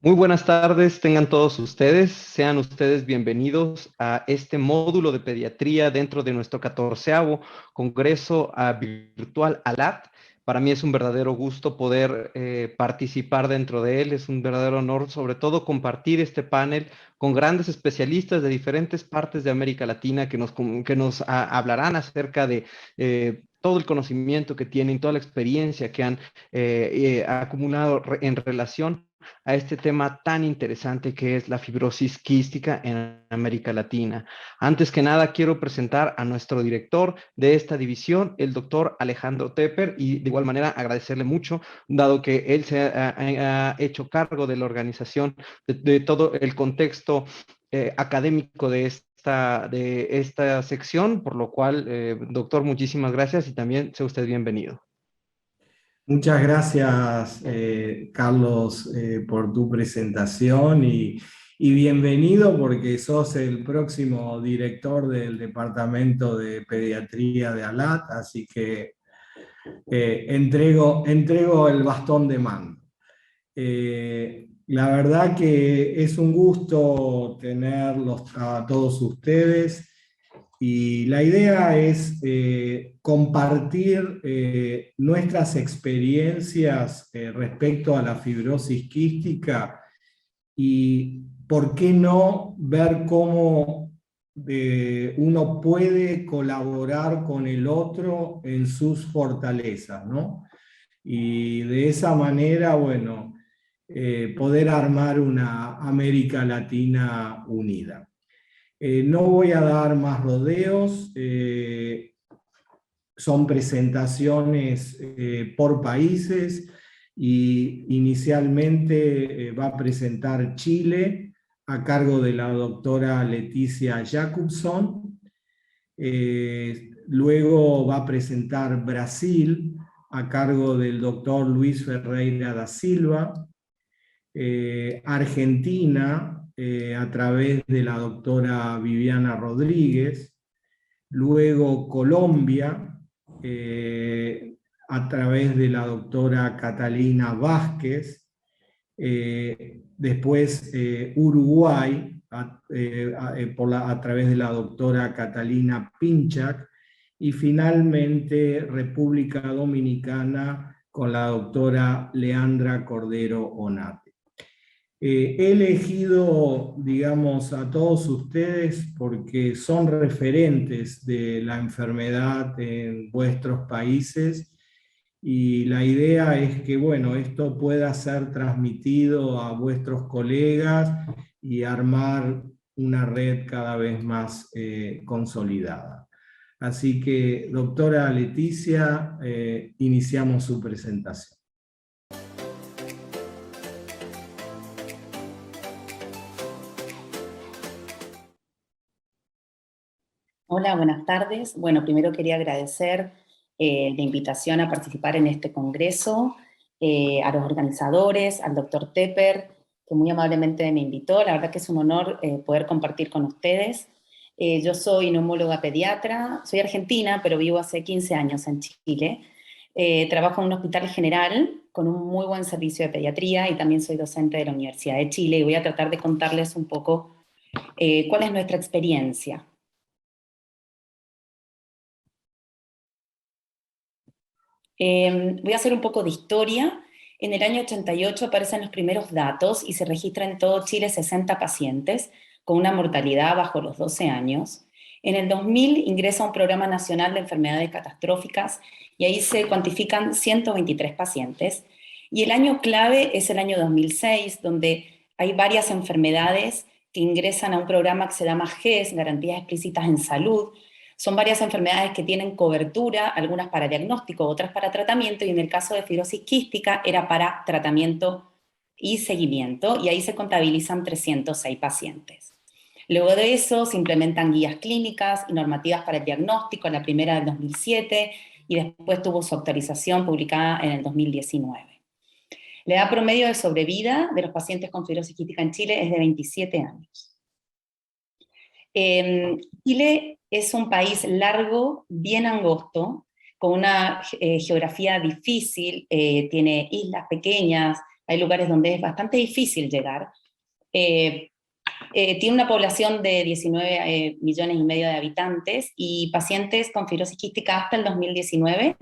Muy buenas tardes, tengan todos ustedes, sean ustedes bienvenidos a este módulo de pediatría dentro de nuestro 14º Congreso Virtual ALAT. Para mí es un verdadero gusto poder participar dentro de él, es un verdadero honor sobre todo compartir este panel con grandes especialistas de diferentes partes de América Latina que nos hablarán acerca de todo el conocimiento que tienen, toda la experiencia que han acumulado en relación a este tema tan interesante que es la fibrosis quística en América Latina. Antes que nada, quiero presentar a nuestro director de esta división, el doctor Alejandro Tepper, y de igual manera agradecerle mucho, dado que él se ha hecho cargo de la organización de todo el contexto académico de esta sección, por lo cual, doctor, muchísimas gracias y también sea usted bienvenido. Muchas gracias, Carlos, por tu presentación y bienvenido porque sos el próximo director del Departamento de Pediatría de ALAT, así que entrego el bastón de mando. La verdad que es un gusto tenerlos a todos ustedes. Y la idea es compartir nuestras experiencias respecto a la fibrosis quística y, ¿por qué no?, ver cómo uno puede colaborar con el otro en sus fortalezas, ¿no? Y de esa manera, bueno, poder armar una América Latina unida. No voy a dar más rodeos, son presentaciones por países y inicialmente va a presentar Chile a cargo de la doctora Leticia Jacobson, luego va a presentar Brasil a cargo del doctor Luis Ferreira da Silva, Argentina a través de la doctora Viviana Rodríguez, luego Colombia a través de la doctora Catalina Vázquez, después Uruguay a través de la doctora Catalina Pinchak, y finalmente República Dominicana con la doctora Leandra Cordero Onate. He elegido, digamos, a todos ustedes porque son referentes de la enfermedad en vuestros países y la idea es que, bueno, esto pueda ser transmitido a vuestros colegas y armar una red cada vez más consolidada. Así que, doctora Leticia, iniciamos su presentación. Hola, buenas tardes. Bueno, primero quería agradecer la invitación a participar en este congreso, a los organizadores, al doctor Tepper, que muy amablemente me invitó. La verdad que es un honor poder compartir con ustedes. Yo soy neumóloga pediatra, soy argentina, pero vivo hace 15 años en Chile. Trabajo en un hospital general con un muy buen servicio de pediatría y también soy docente de la Universidad de Chile y voy a tratar de contarles un poco cuál es nuestra experiencia. Voy a hacer un poco de historia. En el año 88 aparecen los primeros datos y se registran en todo Chile 60 pacientes con una mortalidad bajo los 12 años. En el 2000 ingresa un programa nacional de enfermedades catastróficas y ahí se cuantifican 123 pacientes. Y el año clave es el año 2006, donde hay varias enfermedades que ingresan a un programa que se llama GES, Garantías Explícitas en Salud. Son varias enfermedades que tienen cobertura, algunas para diagnóstico, otras para tratamiento, y en el caso de fibrosis quística era para tratamiento y seguimiento, y ahí se contabilizan 306 pacientes. Luego de eso se implementan guías clínicas y normativas para el diagnóstico, la primera del 2007, y después tuvo su actualización publicada en el 2019. La edad promedio de sobrevida de los pacientes con fibrosis quística en Chile es de 27 años. Chile es un país largo, bien angosto, con una geografía difícil, tiene islas pequeñas, hay lugares donde es bastante difícil llegar. Tiene una población de 19 millones y medio de habitantes, y pacientes con fibrosis quística hasta el 2019,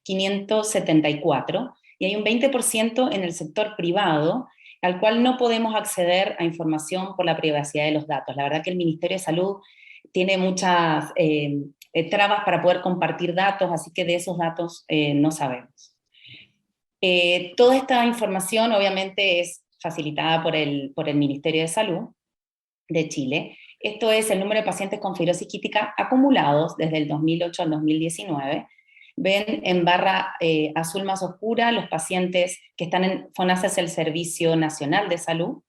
574, y hay un 20% en el sector privado, al cual no podemos acceder a información por la privacidad de los datos. La verdad que el Ministerio de Salud tiene muchas trabas para poder compartir datos, así que de esos datos no sabemos. Toda esta información obviamente es facilitada por el Ministerio de Salud de Chile. Esto es el número de pacientes con fibrosis quística acumulados desde el 2008 al 2019. Ven en barra azul más oscura los pacientes que están en FONASA, es el Servicio Nacional de Salud,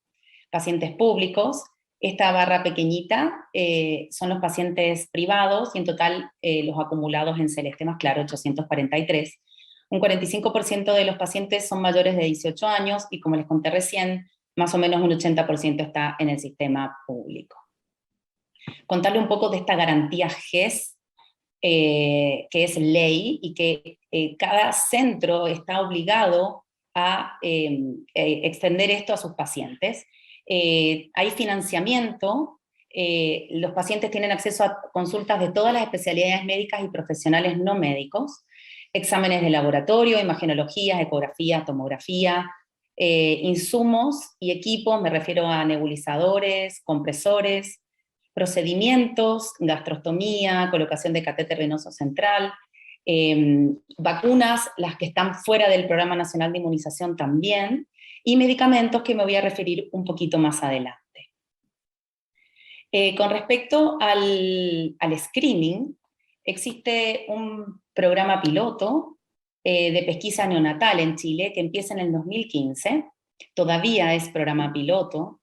pacientes públicos. Esta barra pequeñita son los pacientes privados, y en total los acumulados en celeste más claro, 843. Un 45% de los pacientes son mayores de 18 años, y como les conté recién, más o menos un 80% está en el sistema público. Contarle un poco de esta garantía GES, que es ley, y que cada centro está obligado a extender esto a sus pacientes. Hay financiamiento, los pacientes tienen acceso a consultas de todas las especialidades médicas y profesionales no médicos, exámenes de laboratorio, imagenología, ecografía, tomografía, insumos y equipos, me refiero a nebulizadores, compresores, procedimientos, gastrostomía, colocación de catéter venoso central, vacunas, las que están fuera del Programa Nacional de Inmunización también, y medicamentos que me voy a referir un poquito más adelante. Con respecto al screening, existe un programa piloto de pesquisa neonatal en Chile que empieza en el 2015, todavía es programa piloto,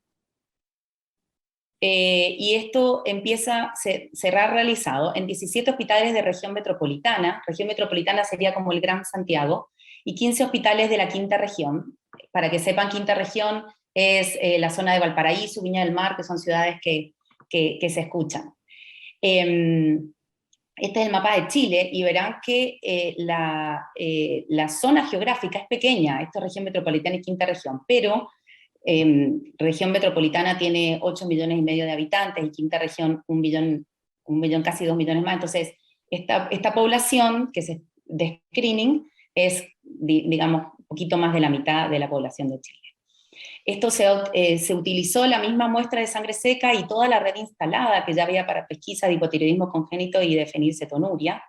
y esto será realizado en 17 hospitales de región metropolitana sería como el Gran Santiago, y 15 hospitales de la quinta región. Para que sepan, quinta región es la zona de Valparaíso, Viña del Mar, que son ciudades que se escuchan. Este es el mapa de Chile, y verán que la zona geográfica es pequeña, esto es región metropolitana y quinta región, pero región metropolitana tiene 8 millones y medio de habitantes, y quinta región un millón, casi 2 millones más. Entonces, esta población de screening es, digamos, un poquito más de la mitad de la población de Chile. Esto se utilizó la misma muestra de sangre seca y toda la red instalada que ya había para pesquisa de hipotiroidismo congénito y de fenilcetonuria.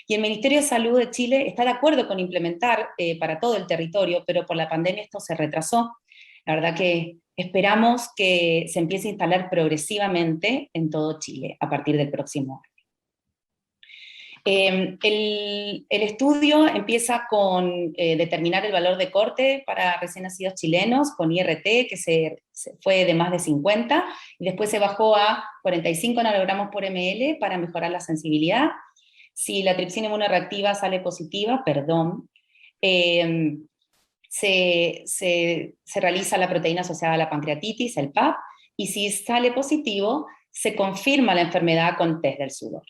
Y el Ministerio de Salud de Chile está de acuerdo con implementar para todo el territorio, pero por la pandemia esto se retrasó. La verdad que esperamos que se empiece a instalar progresivamente en todo Chile a partir del próximo año. El estudio empieza con determinar el valor de corte para recién nacidos chilenos con IRT, que se fue de más de 50, y después se bajó a 45 nanogramos por ml para mejorar la sensibilidad. Si la tripsina inmunoreactiva sale positiva, se realiza la proteína asociada a la pancreatitis, el PAP, y si sale positivo, se confirma la enfermedad con test del sudor.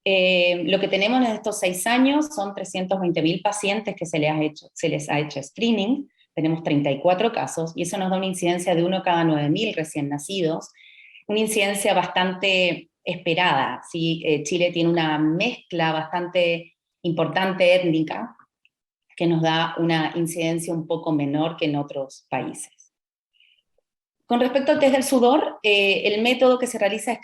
Lo que tenemos en estos 6 años son 320.000 pacientes que se les ha hecho screening, tenemos 34 casos, y eso nos da una incidencia de 1 cada 9.000 recién nacidos, una incidencia bastante esperada, ¿sí? Chile tiene una mezcla bastante importante étnica, que nos da una incidencia un poco menor que en otros países. Con respecto al test del sudor, el método que se realiza es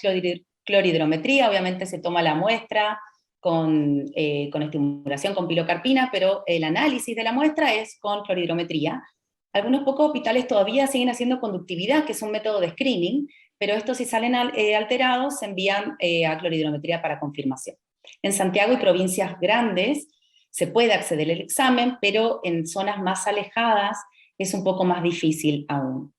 clorhidrometría, obviamente se toma la muestra con estimulación con pilocarpina, pero el análisis de la muestra es con clorhidrometría. Algunos pocos hospitales todavía siguen haciendo conductividad, que es un método de screening, pero estos, si salen alterados, se envían a clorhidrometría para confirmación. En Santiago y provincias grandes se puede acceder al examen, pero en zonas más alejadas es un poco más difícil aún.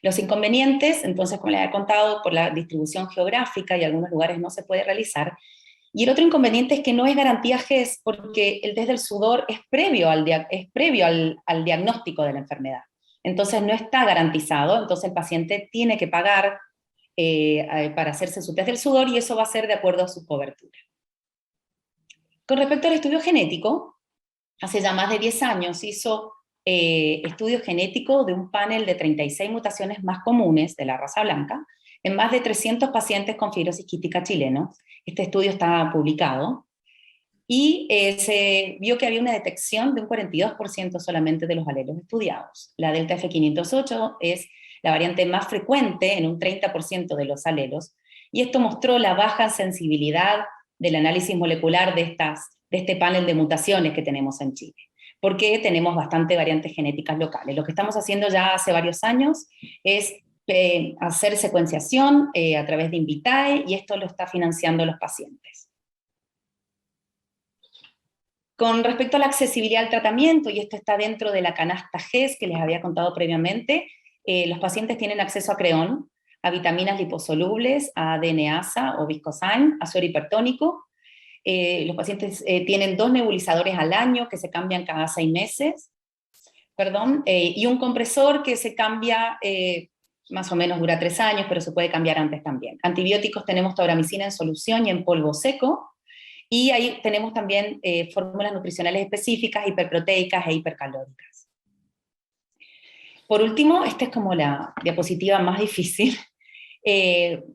Los inconvenientes, entonces, como les he contado, por la distribución geográfica, y algunos lugares no se puede realizar. Y el otro inconveniente es que no es garantía GES, porque el test del sudor es previo al diagnóstico de la enfermedad. Entonces no está garantizado, entonces el paciente tiene que pagar para hacerse su test del sudor, y eso va a ser de acuerdo a su cobertura. Con respecto al estudio genético, hace ya más de 10 años hizo estudio genético de un panel de 36 mutaciones más comunes de la raza blanca en más de 300 pacientes con fibrosis quística chilenos. Este estudio está publicado. Y se vio que había una detección de un 42% solamente de los alelos estudiados. La delta F508 es la variante más frecuente en un 30% de los alelos, y esto mostró la baja sensibilidad del análisis molecular de este panel de mutaciones que tenemos en Chile, porque tenemos bastante variantes genéticas locales. Lo que estamos haciendo ya hace varios años es hacer secuenciación a través de Invitae, y esto lo está financiando los pacientes. Con respecto a la accesibilidad al tratamiento, y esto está dentro de la canasta GES que les había contado previamente, los pacientes tienen acceso a creón, a vitaminas liposolubles, a DNasa o viscosan, a suero hipertónico. Los pacientes tienen 2 nebulizadores al año que se cambian cada 6 meses, y un compresor que se cambia, más o menos dura 3 años, pero se puede cambiar antes también. Antibióticos tenemos tobramicina en solución y en polvo seco, y ahí tenemos también fórmulas nutricionales específicas, hiperproteicas e hipercalóricas. Por último, esta es como la diapositiva más difícil.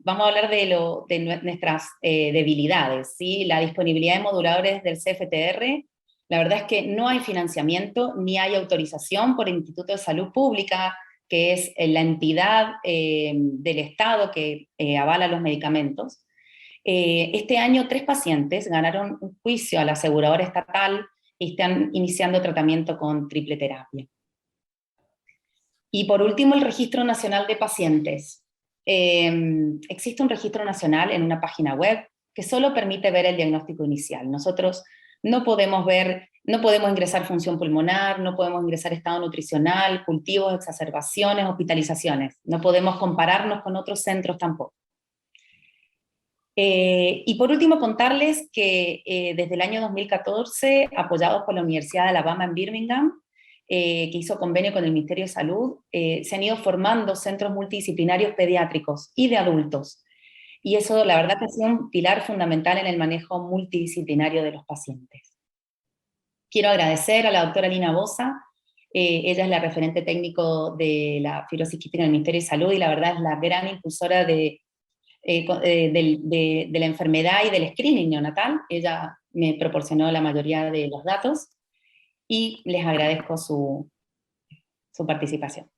Vamos a hablar de nuestras debilidades, ¿sí? La disponibilidad de moduladores del CFTR, la verdad es que no hay financiamiento, ni hay autorización por el Instituto de Salud Pública, que es la entidad del Estado que avala los medicamentos. Este año 3 pacientes ganaron un juicio a la aseguradora estatal y están iniciando tratamiento con triple terapia. Y por último, el Registro Nacional de Pacientes. Existe un registro nacional en una página web que solo permite ver el diagnóstico inicial. Nosotros no podemos ingresar función pulmonar, no podemos ingresar estado nutricional, cultivos, exacerbaciones, hospitalizaciones. No podemos compararnos con otros centros tampoco. Y por último, contarles que desde el año 2014, apoyados por la Universidad de Alabama en Birmingham, que hizo convenio con el Ministerio de Salud, se han ido formando centros multidisciplinarios pediátricos y de adultos. Y eso, la verdad, que ha sido un pilar fundamental en el manejo multidisciplinario de los pacientes. Quiero agradecer a la doctora Lina Bosa. Ella es la referente técnico de la fibrosis quística en el Ministerio de Salud, y la verdad es la gran impulsora de la enfermedad y del screening neonatal. Ella me proporcionó la mayoría de los datos, y les agradezco su participación.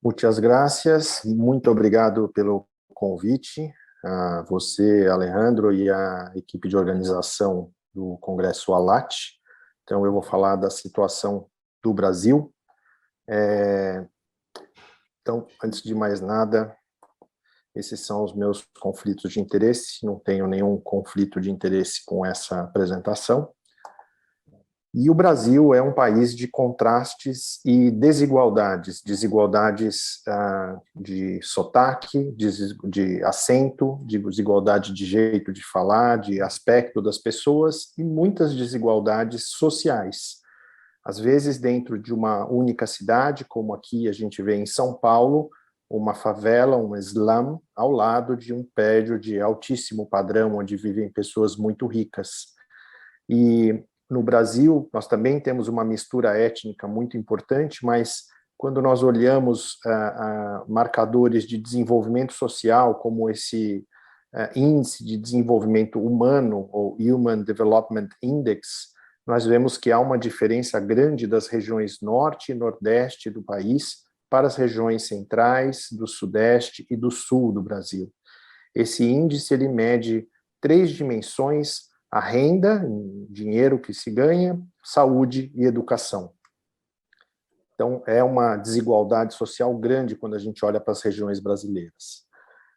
Muitas gracias, muito obrigado pelo convite, a você, Alejandro, e a equipe de organização do Congresso ALAT. Então, eu vou falar da situação do Brasil. Então, antes de mais nada, esses são os meus conflitos de interesse, não tenho nenhum conflito de interesse com essa apresentação. E o Brasil é um país de contrastes e desigualdades, de sotaque, de acento, de desigualdade de jeito de falar, de aspecto das pessoas, e muitas desigualdades sociais. Às vezes dentro de uma única cidade, como aqui a gente vê em São Paulo, uma favela, um slum, ao lado de um prédio de altíssimo padrão, onde vivem pessoas muito ricas. E no Brasil, nós também temos uma mistura étnica muito importante, mas quando nós olhamos marcadores de desenvolvimento social, como esse Índice de Desenvolvimento Humano, ou Human Development Index, nós vemos que há uma diferença grande das regiões norte e nordeste do país para as regiões centrais, do sudeste e do sul do Brasil. Esse índice ele mede 3 dimensões: a renda, dinheiro que se ganha, saúde e educação. Então, é uma desigualdade social grande quando a gente olha para as regiões brasileiras.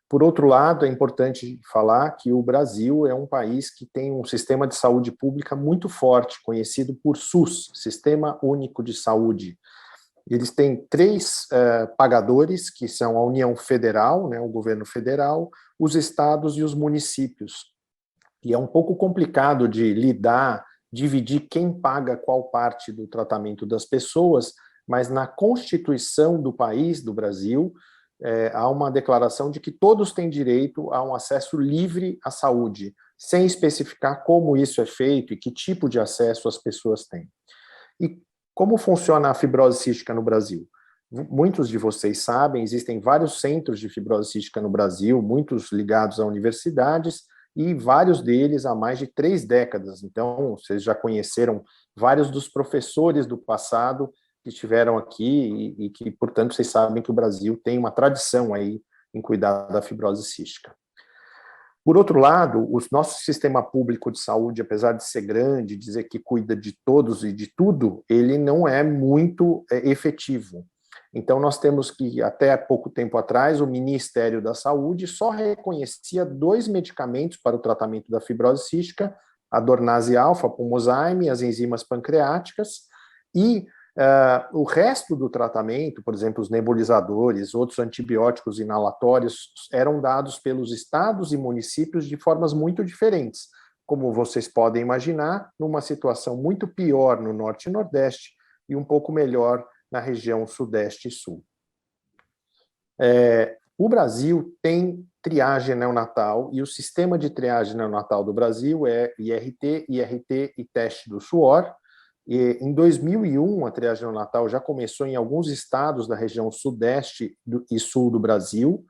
Por outro lado, é importante falar que o Brasil é um país que tem um sistema de saúde pública muito forte, conhecido por SUS, Sistema Único de Saúde. Eles têm 3 pagadores, que são a União Federal, né, o governo federal, os estados e os municípios. E é um pouco complicado de lidar, dividir quem paga qual parte do tratamento das pessoas, mas na Constituição do país, do Brasil, há uma declaração de que todos têm direito a um acesso livre à saúde, sem especificar como isso é feito e que tipo de acesso as pessoas têm. E como funciona a fibrose cística no Brasil? Muitos de vocês sabem, existem vários centros de fibrose cística no Brasil, muitos ligados a universidades, e vários deles há mais de 3 décadas. Então, vocês já conheceram vários dos professores do passado que estiveram aqui e que, portanto, vocês sabem que o Brasil tem uma tradição aí em cuidar da fibrose cística. Por outro lado, o nosso sistema público de saúde, apesar de ser grande, dizer que cuida de todos e de tudo, ele não é muito efetivo. Então, nós temos que, até pouco tempo atrás, o Ministério da Saúde só reconhecia 2 medicamentos para o tratamento da fibrose cística, a Dornase alfa, Pulmozyme, as enzimas pancreáticas, e o resto do tratamento, por exemplo, os nebulizadores, outros antibióticos inalatórios, eram dados pelos estados e municípios de formas muito diferentes. Como vocês podem imaginar, numa situação muito pior no Norte e Nordeste e um pouco melhor na região Sudeste e Sul. O Brasil tem triagem neonatal, e o sistema de triagem neonatal do Brasil é IRT, IRT e teste do suor. E, em 2001, a triagem neonatal já começou em alguns estados da região Sudeste e Sul do Brasil,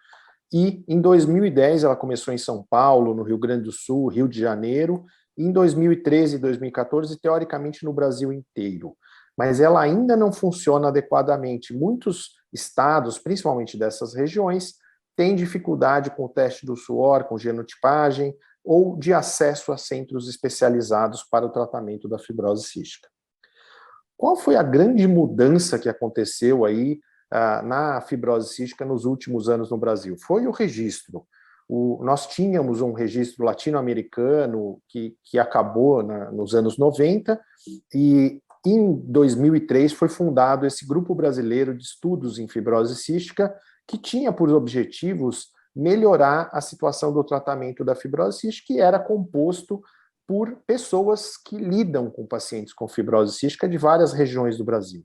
e em 2010 ela começou em São Paulo, no Rio Grande do Sul, Rio de Janeiro, e em 2013 e 2014, teoricamente, no Brasil inteiro. Mas ela ainda não funciona adequadamente. Muitos estados, principalmente dessas regiões, têm dificuldade com o teste do suor, com genotipagem, ou de acesso a centros especializados para o tratamento da fibrose cística. Qual foi a grande mudança que aconteceu aí na fibrose cística nos últimos anos no Brasil? Foi o registro. Nós tínhamos um registro latino-americano que acabou nos anos 90, e em 2003 foi fundado esse Grupo Brasileiro de Estudos em Fibrose Cística, que tinha por objetivos melhorar a situação do tratamento da fibrose cística, que era composto por pessoas que lidam com pacientes com fibrose cística de várias regiões do Brasil.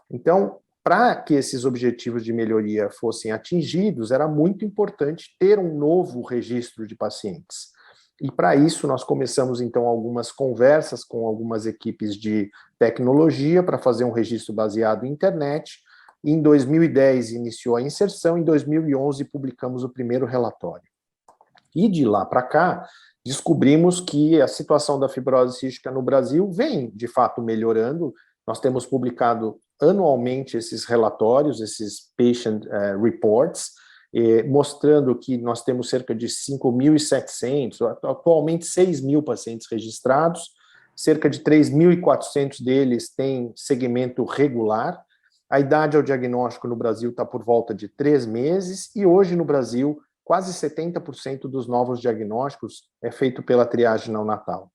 Então, para que esses objetivos de melhoria fossem atingidos, era muito importante ter um novo registro de pacientes. E para isso nós começamos então algumas conversas com algumas equipes de tecnologia para fazer um registro baseado em internet. Em 2010 iniciou a inserção, em 2011 publicamos o primeiro relatório. E de lá para cá, descobrimos que a situação da fibrose cística no Brasil vem, de fato, melhorando. Nós temos publicado anualmente esses relatórios, esses patient reports, mostrando que nós temos cerca de 5.700, atualmente 6.000 pacientes registrados, cerca de 3.400 deles têm segmento regular. A idade ao diagnóstico no Brasil está por volta de 3 meses, e hoje no Brasil, quase 70% dos novos diagnósticos é feito pela triagem neonatal.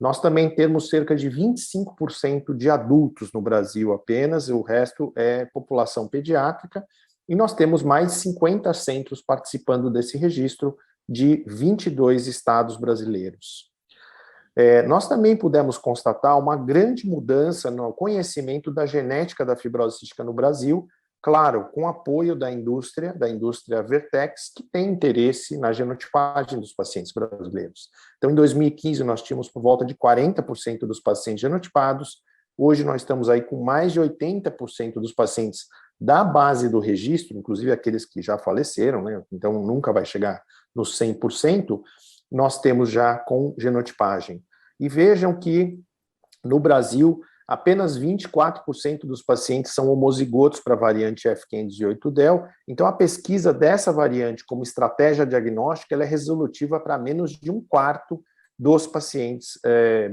Nós também temos cerca de 25% de adultos no Brasil apenas, o resto é população pediátrica, e nós temos mais de 50 centros participando desse registro de 22 estados brasileiros. Nós também pudemos constatar uma grande mudança no conhecimento da genética da fibrose cística no Brasil, claro, com apoio da indústria Vertex, que tem interesse na genotipagem dos pacientes brasileiros. Então, em 2015, nós tínhamos por volta de 40% dos pacientes genotipados, hoje nós estamos aí com mais de 80% dos pacientes da base do registro, inclusive aqueles que já faleceram, né? Então nunca vai chegar nos 100%, nós temos já com genotipagem. E vejam que, no Brasil, apenas 24% dos pacientes são homozigotos para a variante F518del, então a pesquisa dessa variante como estratégia diagnóstica ela é resolutiva para menos de 1/4 dos pacientes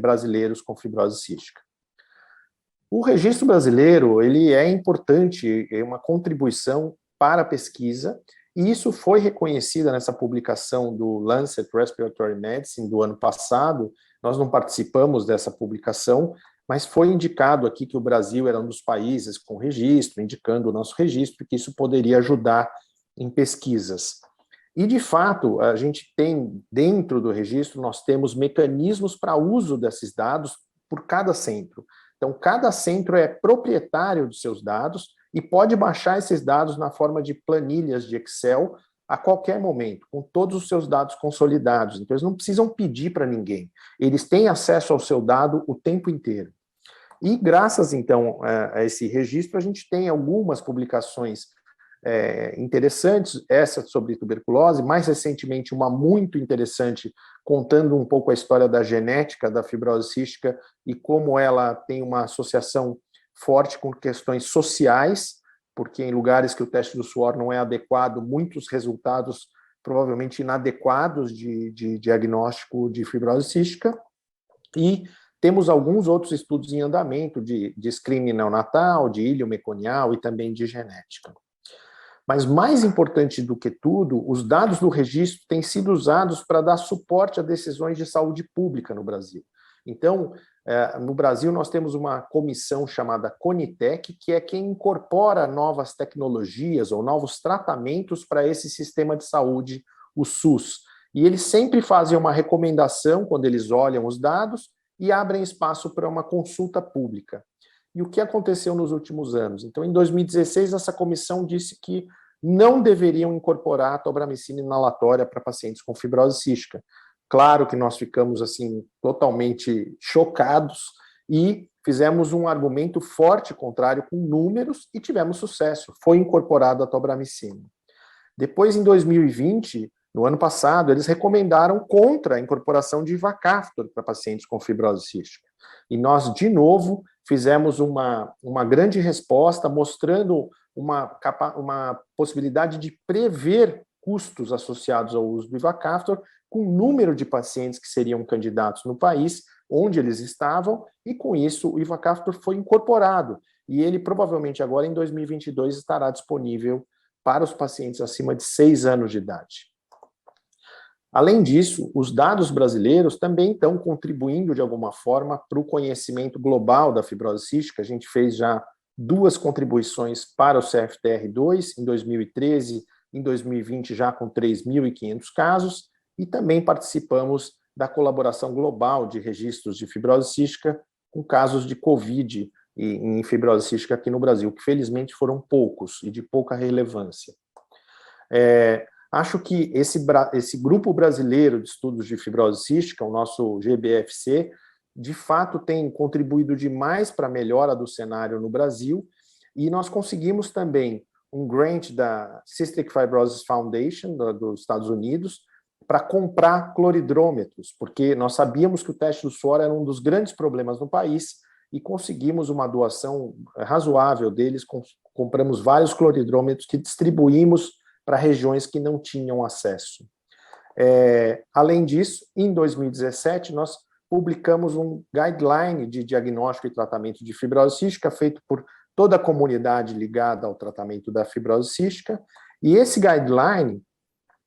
brasileiros com fibrose cística. O registro brasileiro ele é importante, é uma contribuição para a pesquisa, e isso foi reconhecido nessa publicação do Lancet Respiratory Medicine do ano passado. Nós não participamos dessa publicação, mas foi indicado aqui que o Brasil era um dos países com registro, indicando o nosso registro, que isso poderia ajudar em pesquisas. E, de fato, a gente tem, dentro do registro, nós temos mecanismos para uso desses dados por cada centro. Então, cada centro é proprietário dos seus dados e pode baixar esses dados na forma de planilhas de Excel a qualquer momento, com todos os seus dados consolidados. Então, eles não precisam pedir para ninguém. Eles têm acesso ao seu dado o tempo inteiro. E graças, então, a esse registro, a gente tem algumas publicações interessantes, essa sobre tuberculose, mais recentemente uma muito interessante, contando um pouco a história da genética da fibrose cística e como ela tem uma associação forte com questões sociais, porque em lugares que o teste do suor não é adequado, muitos resultados provavelmente inadequados de diagnóstico de fibrose cística, e temos alguns outros estudos em andamento de screening neonatal, de ilho meconial e também de genética. Mas mais importante do que tudo, os dados do registro têm sido usados para dar suporte a decisões de saúde pública no Brasil. Então, no Brasil, nós temos uma comissão chamada Conitec, que é quem incorpora novas tecnologias ou novos tratamentos para esse sistema de saúde, o SUS. E eles sempre fazem uma recomendação quando eles olham os dados e abrem espaço para uma consulta pública. E o que aconteceu nos últimos anos? Então, em 2016, essa comissão disse que não deveriam incorporar a tobramicina inalatória para pacientes com fibrose cística. Claro que nós ficamos assim totalmente chocados e fizemos um argumento forte contrário com números e tivemos sucesso. Foi incorporada a tobramicina. Depois, em 2020, no ano passado, eles recomendaram contra a incorporação de ivacaftor para pacientes com fibrose cística. E nós, de novo, fizemos uma grande resposta mostrando uma possibilidade de prever custos associados ao uso do ivacaftor, com o número de pacientes que seriam candidatos no país, onde eles estavam, e com isso o ivacaftor foi incorporado. E ele provavelmente agora, em 2022, estará disponível para os pacientes acima de 6 anos de idade. Além disso, os dados brasileiros também estão contribuindo de alguma forma para o conhecimento global da fibrose cística. A gente fez já 2 contribuições para o CFTR2 em 2013, em 2020 já com 3.500 casos, e também participamos da colaboração global de registros de fibrose cística com casos de Covid em fibrose cística aqui no Brasil, que felizmente foram poucos e de pouca relevância. Acho que esse grupo brasileiro de estudos de fibrose cística, o nosso GBFC, de fato tem contribuído demais para a melhora do cenário no Brasil, e nós conseguimos também um grant da Cystic Fibrosis Foundation dos Estados Unidos para comprar cloridrômetros, porque nós sabíamos que o teste do suor era um dos grandes problemas no país e conseguimos uma doação razoável deles, compramos vários cloridrômetros que distribuímos para regiões que não tinham acesso. Além disso, em 2017, nós publicamos um guideline de diagnóstico e tratamento de fibrose cística feito por toda a comunidade ligada ao tratamento da fibrose cística, e esse guideline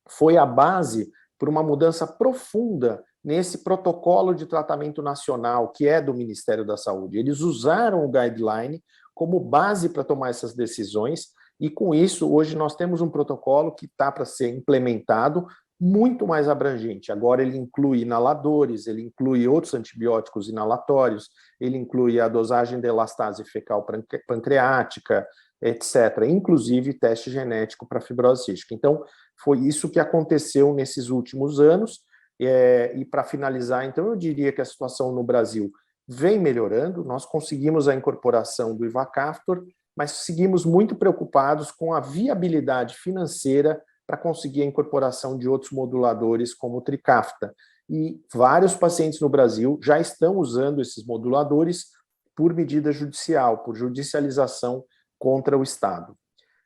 foi a base para uma mudança profunda nesse protocolo de tratamento nacional, que é do Ministério da Saúde. Eles usaram o guideline como base para tomar essas decisões, e com isso, hoje nós temos um protocolo que está para ser implementado, muito mais abrangente. Agora ele inclui inaladores, ele inclui outros antibióticos inalatórios, ele inclui a dosagem de elastase fecal pancreática, etc., inclusive teste genético para fibrose cística. Então, foi isso que aconteceu nesses últimos anos, e para finalizar, então, eu diria que a situação no Brasil vem melhorando, nós conseguimos a incorporação do ivacaftor, mas seguimos muito preocupados com a viabilidade financeira para conseguir a incorporação de outros moduladores como o Trikafta. E vários pacientes no Brasil já estão usando esses moduladores por medida judicial, por judicialização contra o Estado.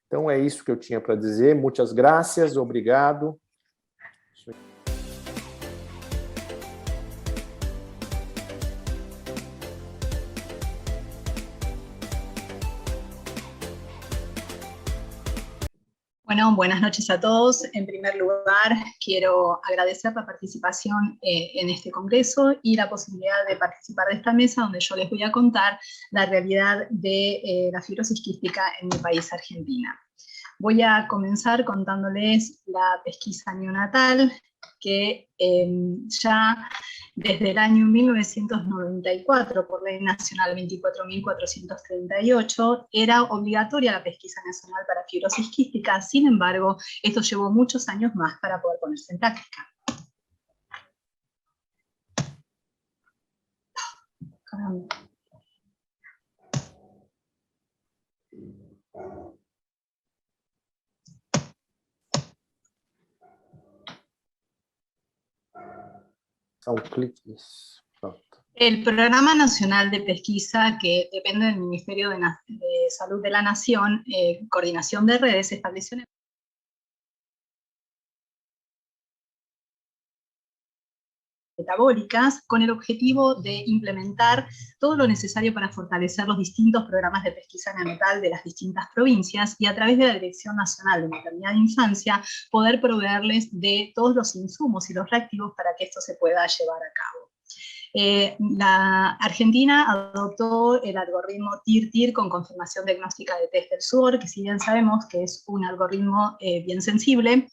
Então é isso que eu tinha para dizer. Muitas graças, obrigado. Bueno, buenas noches a todos. En primer lugar, quiero agradecer la participación en este congreso y la posibilidad de participar de esta mesa donde yo les voy a contar la realidad de la fibrosis quística en mi país, Argentina. Voy a comenzar contándoles la pesquisa neonatal que ya desde el año 1994, por Ley Nacional 24.438, era obligatoria la pesquisa nacional para fibrosis quística. Sin embargo, esto llevó muchos años más para poder ponerse en práctica. El Programa Nacional de Pesquisa, que depende del Ministerio de Salud de la Nación, Coordinación de Redes, estableció metabólicas con el objetivo de implementar todo lo necesario para fortalecer los distintos programas de pesquisa neonatal de las distintas provincias y a través de la Dirección Nacional de Maternidad e Infancia poder proveerles de todos los insumos y los reactivos para que esto se pueda llevar a cabo. La Argentina adoptó el algoritmo TIR-TIR con confirmación diagnóstica de test del sudor, que si bien sabemos que es un algoritmo bien sensible,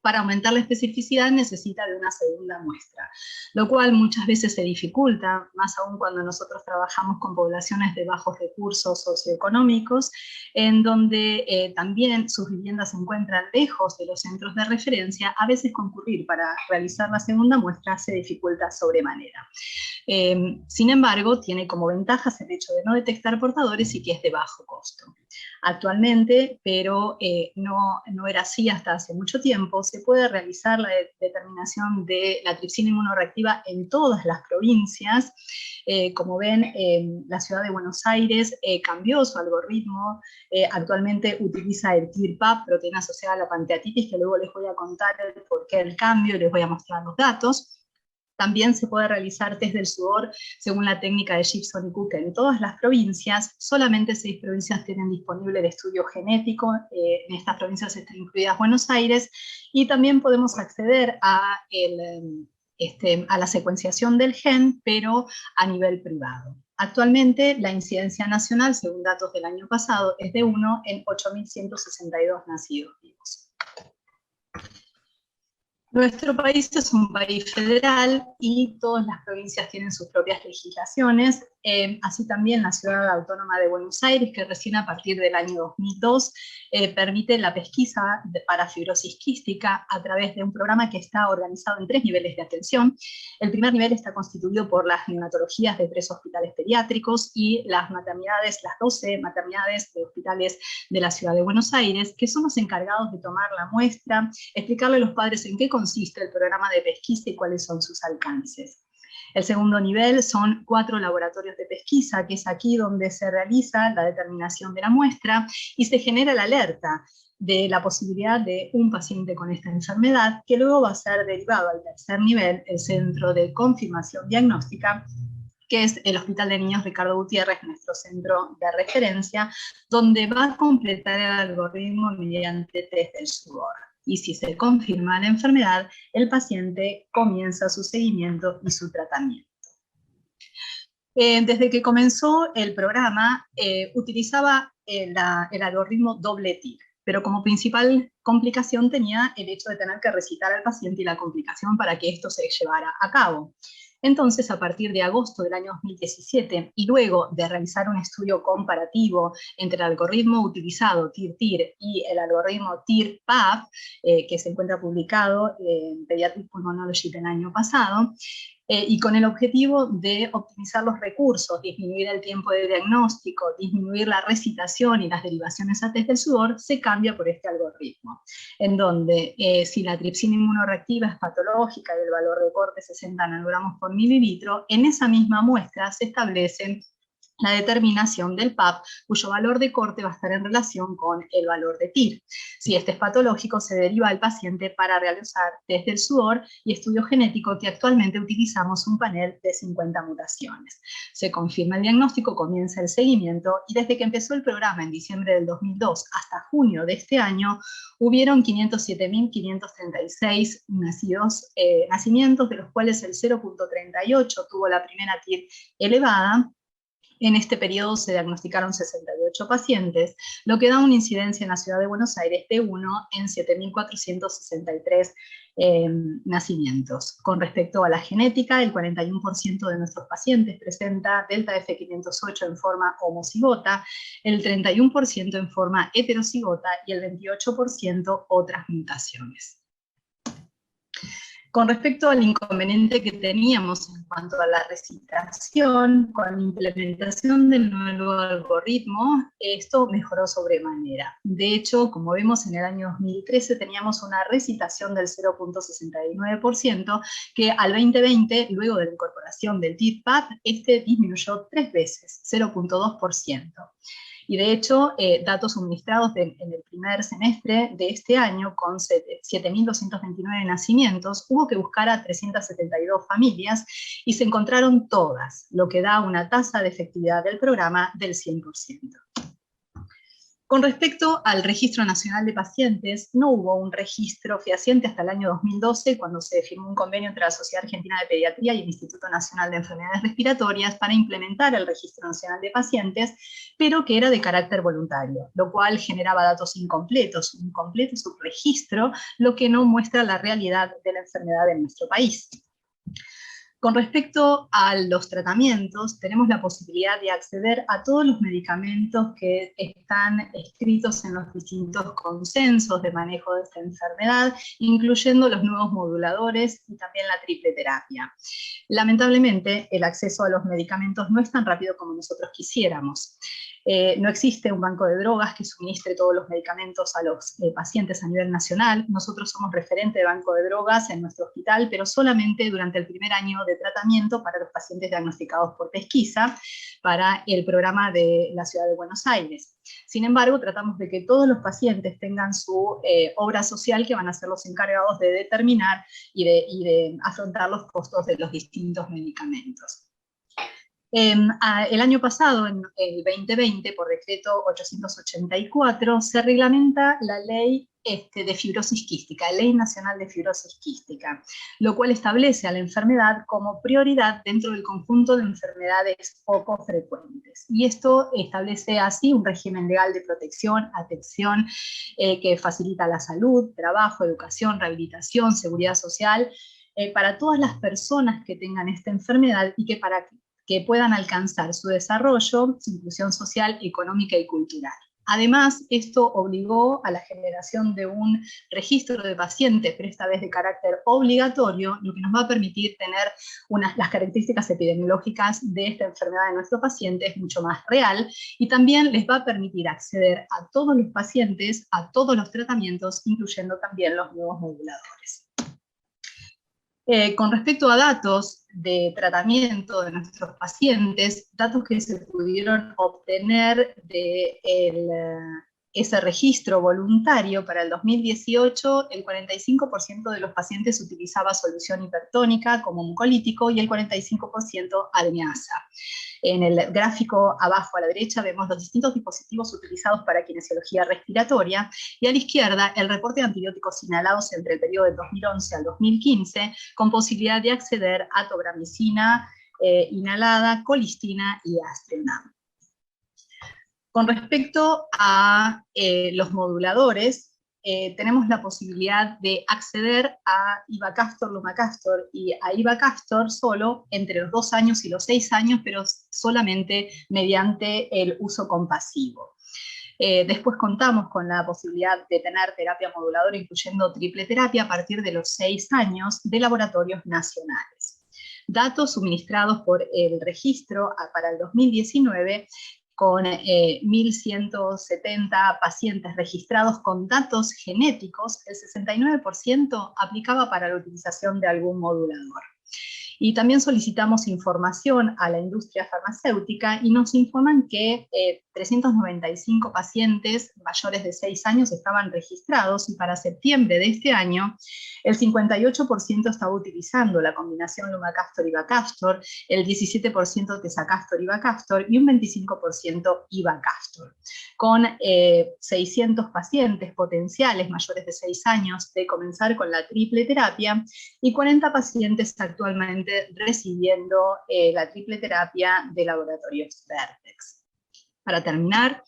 para aumentar la especificidad necesita de una segunda muestra, lo cual muchas veces se dificulta, más aún cuando nosotros trabajamos con poblaciones de bajos recursos socioeconómicos, en donde también sus viviendas se encuentran lejos de los centros de referencia. A veces concurrir para realizar la segunda muestra se dificulta sobremanera. Sin embargo, tiene como ventajas el hecho de no detectar portadores y que es de bajo costo. Actualmente, pero no era así hasta hace mucho tiempo, se puede realizar la determinación de la tripsina inmunorreactiva en todas las provincias. Como ven, la ciudad de Buenos Aires cambió su algoritmo, actualmente utiliza el TIR-PAP, proteína asociada a la pancreatitis, que luego les voy a contar el porqué del cambio y les voy a mostrar los datos. También se puede realizar test del sudor según la técnica de Gibson y Cook en todas las provincias. Solamente 6 provincias tienen disponible el estudio genético. En estas provincias están incluidas Buenos Aires. Y también podemos acceder a la secuenciación del gen, pero a nivel privado. Actualmente la incidencia nacional, según datos del año pasado, es de 1 en 8.162 nacidos vivos. Nuestro país es un país federal y todas las provincias tienen sus propias legislaciones, así también la Ciudad Autónoma de Buenos Aires, que recién a partir del año 2002 permite la pesquisa para fibrosis quística a través de un programa que está organizado en 3 niveles de atención. El primer nivel está constituido por las neonatologías de 3 hospitales pediátricos y las maternidades, las 12 maternidades de hospitales de la Ciudad de Buenos Aires, que son los encargados de tomar la muestra, explicarle a los padres en qué consiste el programa de pesquisa y cuáles son sus alcances. El segundo nivel son 4 laboratorios de pesquisa, que es aquí donde se realiza la determinación de la muestra y se genera la alerta de la posibilidad de un paciente con esta enfermedad, que luego va a ser derivado al tercer nivel, el Centro de Confirmación Diagnóstica, que es el Hospital de Niños Ricardo Gutiérrez, nuestro centro de referencia, donde va a completar el algoritmo mediante test del sudor. Y si se confirma la enfermedad, el paciente comienza su seguimiento y su tratamiento. Desde que comenzó el programa, utilizaba el algoritmo doble TIR, pero como principal complicación tenía el hecho de tener que recitar al paciente y la complicación para que esto se llevara a cabo. Entonces, a partir de agosto del año 2017, y luego de realizar un estudio comparativo entre el algoritmo utilizado, TIR-TIR, y el algoritmo TIR-PAP, que se encuentra publicado en Pediatric Pulmonology del año pasado, y con el objetivo de optimizar los recursos, disminuir el tiempo de diagnóstico, disminuir la recitación y las derivaciones a test del sudor, se cambia por este algoritmo, en donde si la tripsina inmunorreactiva es patológica y el valor de corte 60 nanogramos por mililitro, en esa misma muestra se establece la determinación del PAP, cuyo valor de corte va a estar en relación con el valor de TIR. Si este es patológico, se deriva al paciente para realizar test del sudor y estudio genético, que actualmente utilizamos un panel de 50 mutaciones. Se confirma el diagnóstico, comienza el seguimiento, y desde que empezó el programa en diciembre del 2002 hasta junio de este año, hubieron 507.536 nacimientos, de los cuales el 0.38 tuvo la primera TIR elevada, En este periodo se diagnosticaron 68 pacientes, lo que da una incidencia en la ciudad de Buenos Aires de 1 en 7.463 nacimientos. Con respecto a la genética, el 41% de nuestros pacientes presenta delta F508 en forma homocigota, el 31% en forma heterocigota y el 28% otras mutaciones. Con respecto al inconveniente que teníamos en cuanto a la recitación, con la implementación del nuevo algoritmo, esto mejoró sobremanera. De hecho, como vemos en el año 2013 teníamos una recitación del 0.69%, que al 2020, luego de la incorporación del TIDPAD, este disminuyó 3 veces, 0.2%. Y de hecho, datos suministrados en el primer semestre de este año, con 7.229 nacimientos, hubo que buscar a 372 familias y se encontraron todas, lo que da una tasa de efectividad del programa del 100%. Con respecto al Registro Nacional de Pacientes, no hubo un registro fehaciente hasta el año 2012, cuando se firmó un convenio entre la Sociedad Argentina de Pediatría y el Instituto Nacional de Enfermedades Respiratorias para implementar el Registro Nacional de Pacientes, pero que era de carácter voluntario, lo cual generaba datos incompletos, un completo subregistro, lo que no muestra la realidad de la enfermedad en nuestro país. Con respecto a los tratamientos, tenemos la posibilidad de acceder a todos los medicamentos que están escritos en los distintos consensos de manejo de esta enfermedad, incluyendo los nuevos moduladores y también la triple terapia. Lamentablemente, el acceso a los medicamentos no es tan rápido como nosotros quisiéramos. No existe un banco de drogas que suministre todos los medicamentos a los pacientes a nivel nacional. Nosotros somos referente de banco de drogas en nuestro hospital, pero solamente durante el primer año de tratamiento para los pacientes diagnosticados por pesquisa, para el programa de la Ciudad de Buenos Aires. Sin embargo, tratamos de que todos los pacientes tengan su obra social, que van a ser los encargados de determinar y de afrontar los costos de los distintos medicamentos. El año pasado, en el 2020, por decreto 884, se reglamenta la ley de fibrosis quística, Ley Nacional de Fibrosis Quística, lo cual establece a la enfermedad como prioridad dentro del conjunto de enfermedades poco frecuentes. Y esto establece así un régimen legal de protección, atención, que facilita la salud, trabajo, educación, rehabilitación, seguridad social, para todas las personas que tengan esta enfermedad y que puedan alcanzar su desarrollo, su inclusión social, económica y cultural. Además, esto obligó a la generación de un registro de pacientes, pero esta vez de carácter obligatorio, lo que nos va a permitir tener las características epidemiológicas de esta enfermedad de nuestros pacientes mucho más real, y también les va a permitir acceder a todos los pacientes, a todos los tratamientos, incluyendo también los nuevos moduladores. Con respecto a datos de tratamiento de nuestros pacientes, datos que se pudieron obtener de ese registro voluntario para el 2018, el 45% de los pacientes utilizaba solución hipertónica como mucolítico y el 45% Almeasa. En el gráfico abajo a la derecha vemos los distintos dispositivos utilizados para kinesiología respiratoria, y a la izquierda el reporte de antibióticos inhalados entre el periodo del 2011 al 2015, con posibilidad de acceder a tobramicina inhalada, colistina y Astrenam. Con respecto a los moduladores, tenemos la posibilidad de acceder a Ivacaftor, Lumacaftor y a Ivacaftor solo entre los 2 años y los 6 años, pero solamente mediante el uso compasivo. Después contamos con la posibilidad de tener terapia moduladora, incluyendo triple terapia, a partir de los 6 años de laboratorios nacionales. Datos suministrados por el registro para el 2019, con 1.170 pacientes registrados con datos genéticos, el 69% aplicaba para la utilización de algún modulador. Y también solicitamos información a la industria farmacéutica y nos informan que 395 pacientes mayores de 6 años estaban registrados, y para septiembre de este año el 58% estaba utilizando la combinación Lumacaftor-Ivacaftor, el 17% Tezacaftor-Ivacaftor y un 25% Ivacaftor, con 600 pacientes potenciales mayores de 6 años de comenzar con la triple terapia y 40 pacientes actualmente actualmente recibiendo la triple terapia de laboratorios Vertex. Para terminar,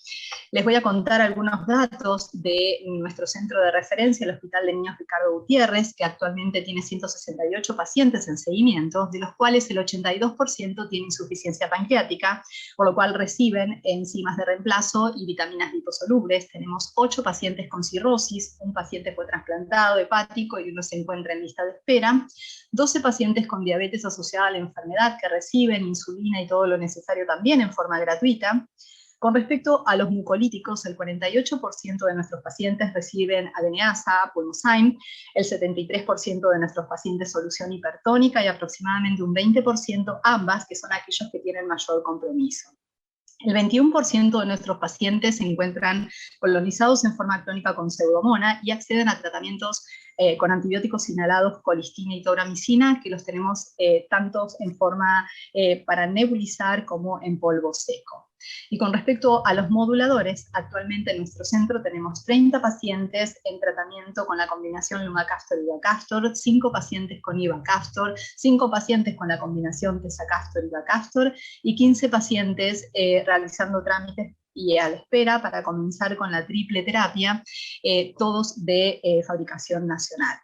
les voy a contar algunos datos de nuestro centro de referencia, el Hospital de Niños Ricardo Gutiérrez, que actualmente tiene 168 pacientes en seguimiento, de los cuales el 82% tiene insuficiencia pancreática, por lo cual reciben enzimas de reemplazo y vitaminas liposolubles. Tenemos 8 pacientes con cirrosis, un paciente fue trasplantado hepático y uno se encuentra en lista de espera, 12 pacientes con diabetes asociada a la enfermedad que reciben insulina y todo lo necesario también en forma gratuita. Con respecto a los mucolíticos, el 48% de nuestros pacientes reciben adeneasa, pulmozyme, el 73% de nuestros pacientes solución hipertónica y aproximadamente un 20% ambas, que son aquellos que tienen mayor compromiso. El 21% de nuestros pacientes se encuentran colonizados en forma crónica con pseudomonas y acceden a tratamientos con antibióticos inhalados, colistina y tauramicina, que los tenemos tanto en forma para nebulizar como en polvo seco. Y con respecto a los moduladores, actualmente en nuestro centro tenemos 30 pacientes en tratamiento con la combinación lumacastor-ivacastor, 5 pacientes con ivacastor, 5 pacientes con la combinación tezacastor-ivacastor y 15 pacientes realizando trámites y a la espera para comenzar con la triple terapia, todos de fabricación nacional.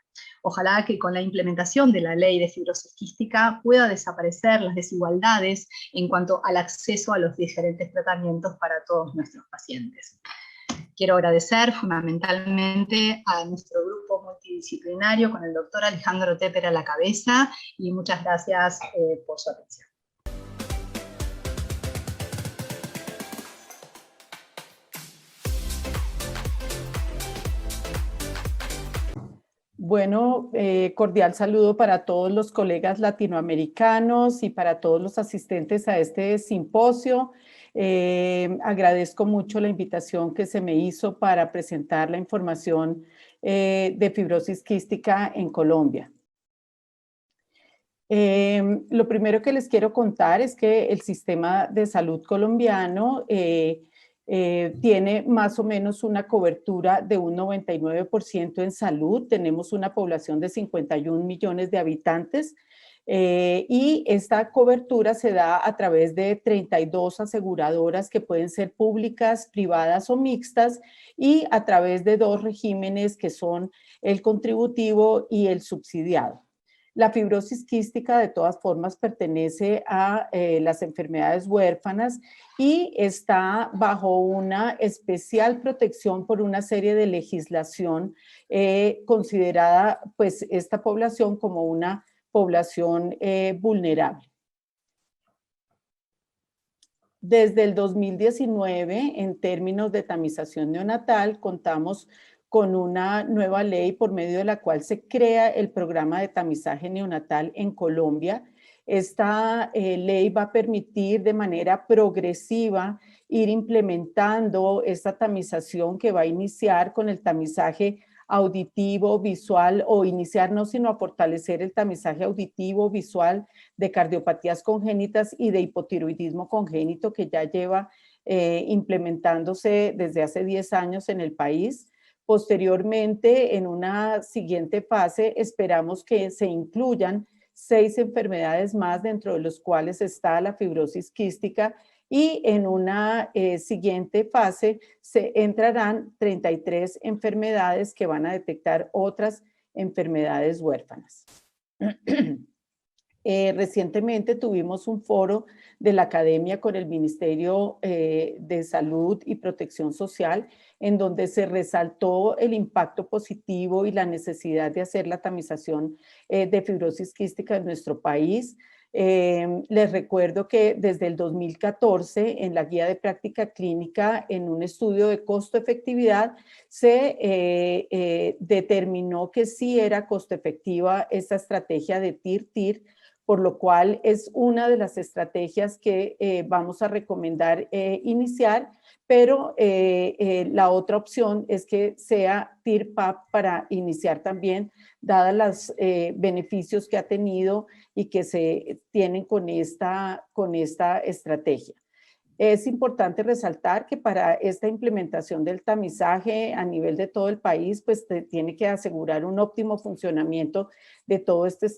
Ojalá que con la implementación de la ley de fibrosis quística pueda desaparecer las desigualdades en cuanto al acceso a los diferentes tratamientos para todos nuestros pacientes. Quiero agradecer fundamentalmente a nuestro grupo multidisciplinario con el doctor Alejandro Tepper a la cabeza y muchas gracias por su atención. Bueno, cordial saludo para todos los colegas latinoamericanos y para todos los asistentes a este simposio. Agradezco mucho la invitación que se me hizo para presentar la información de fibrosis quística en Colombia. Lo primero que les quiero contar es que el sistema de salud colombiano tiene más o menos una cobertura de un 99% en salud. Tenemos una población de 51 millones de habitantes y esta cobertura se da a través de 32 aseguradoras que pueden ser públicas, privadas o mixtas y a través de 2 regímenes que son el contributivo y el subsidiado. La fibrosis quística de todas formas pertenece a las enfermedades huérfanas y está bajo una especial protección por una serie de legislación considerada pues esta población como una población vulnerable. Desde el 2019, en términos de tamización neonatal, contamos con una nueva ley por medio de la cual se crea el programa de tamizaje neonatal en Colombia. Esta ley va a permitir de manera progresiva ir implementando esta tamización que va a iniciar con el tamizaje auditivo, visual, o iniciar no sino a fortalecer el tamizaje auditivo, visual de cardiopatías congénitas y de hipotiroidismo congénito que ya lleva implementándose desde hace 10 años en el país. Posteriormente, en una siguiente fase, esperamos que se incluyan 6 enfermedades más, dentro de los cuales está la fibrosis quística, y en una siguiente fase se entrarán 33 enfermedades que van a detectar otras enfermedades huérfanas. Recientemente tuvimos un foro de la academia con el Ministerio de Salud y Protección Social, en donde se resaltó el impacto positivo y la necesidad de hacer la tamización de fibrosis quística en nuestro país. Les recuerdo que desde el 2014, en la guía de práctica clínica, en un estudio de costo-efectividad, se determinó que sí era costo efectiva esta estrategia de TIR-TIR, por lo cual es una de las estrategias que vamos a recomendar iniciar, pero la otra opción es que sea TIR-PAP para iniciar también, dadas los beneficios que ha tenido y que se tienen con esta estrategia. Es importante resaltar que para esta implementación del tamizaje a nivel de todo el país, pues tiene que asegurar un óptimo funcionamiento de todo este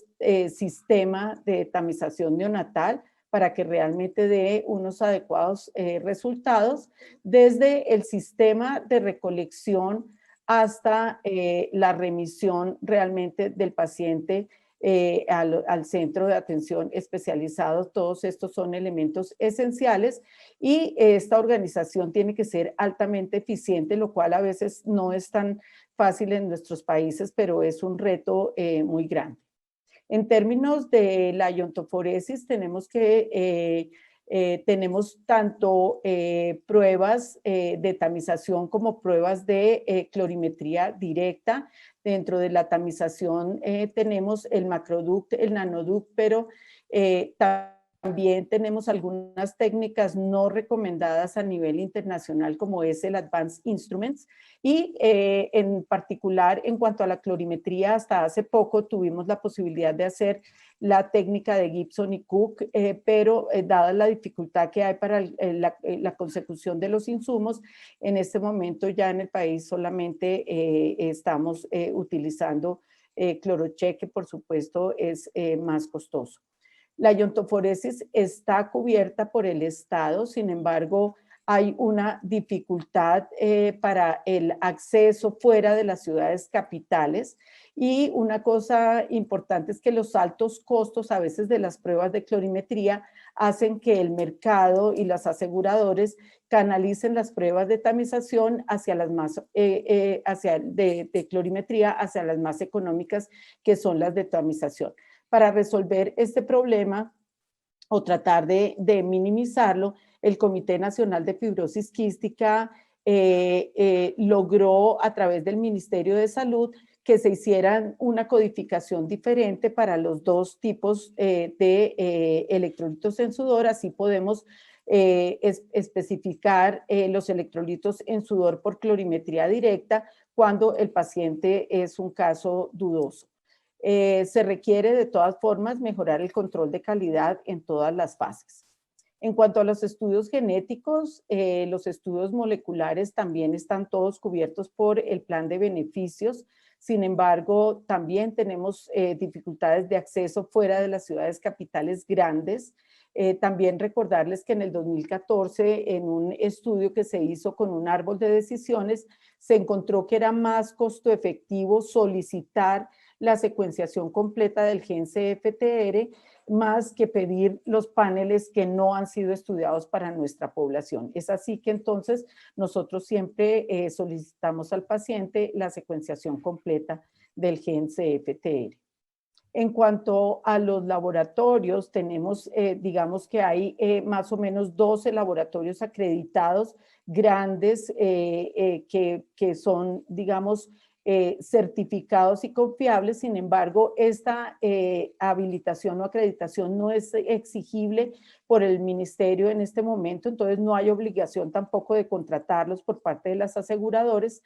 sistema de tamización neonatal para que realmente dé unos adecuados resultados, desde el sistema de recolección hasta la remisión realmente del paciente al centro de atención especializado. Todos estos son elementos esenciales y esta organización tiene que ser altamente eficiente, lo cual a veces no es tan fácil en nuestros países, pero es un reto muy grande. En términos de la iontoforesis, tenemos tanto pruebas de tamización como pruebas de clorimetría directa. Dentro de la tamización tenemos el macroduct, el nanoduct, pero también tenemos algunas técnicas no recomendadas a nivel internacional, como es el Advanced Instruments, y en particular en cuanto a la clorimetría, hasta hace poco tuvimos la posibilidad de hacer la técnica de Gibson y Cook, pero dada la dificultad que hay para la consecución de los insumos, en este momento ya en el país solamente estamos utilizando CloroCheck, que por supuesto es más costoso. La iontoforesis está cubierta por el Estado, sin embargo, hay una dificultad para el acceso fuera de las ciudades capitales, y una cosa importante es que los altos costos a veces de las pruebas de clorimetría hacen que el mercado y los aseguradores canalicen las pruebas de tamización hacia las más, de clorimetría hacia las más económicas, que son las de tamización. Para resolver este problema o tratar de minimizarlo, el Comité Nacional de Fibrosis Quística logró a través del Ministerio de Salud que se hicieran una codificación diferente para los dos tipos de electrolitos en sudor. Así podemos especificar los electrolitos en sudor por clorimetría directa cuando el paciente es un caso dudoso. Se requiere de todas formas mejorar el control de calidad en todas las fases. En cuanto a los estudios genéticos, los estudios moleculares también están todos cubiertos por el plan de beneficios. Sin embargo, también tenemos dificultades de acceso fuera de las ciudades capitales grandes. También recordarles que en el 2014, en un estudio que se hizo con un árbol de decisiones, se encontró que era más costo efectivo solicitar la secuenciación completa del gen CFTR más que pedir los paneles que no han sido estudiados para nuestra población. Es así que entonces nosotros siempre solicitamos al paciente la secuenciación completa del gen CFTR. En cuanto a los laboratorios, tenemos, digamos que hay más o menos 12 laboratorios acreditados grandes que son, digamos, certificados y confiables. Sin embargo, esta habilitación o acreditación no es exigible por el ministerio en este momento, entonces no hay obligación tampoco de contratarlos por parte de las aseguradoras.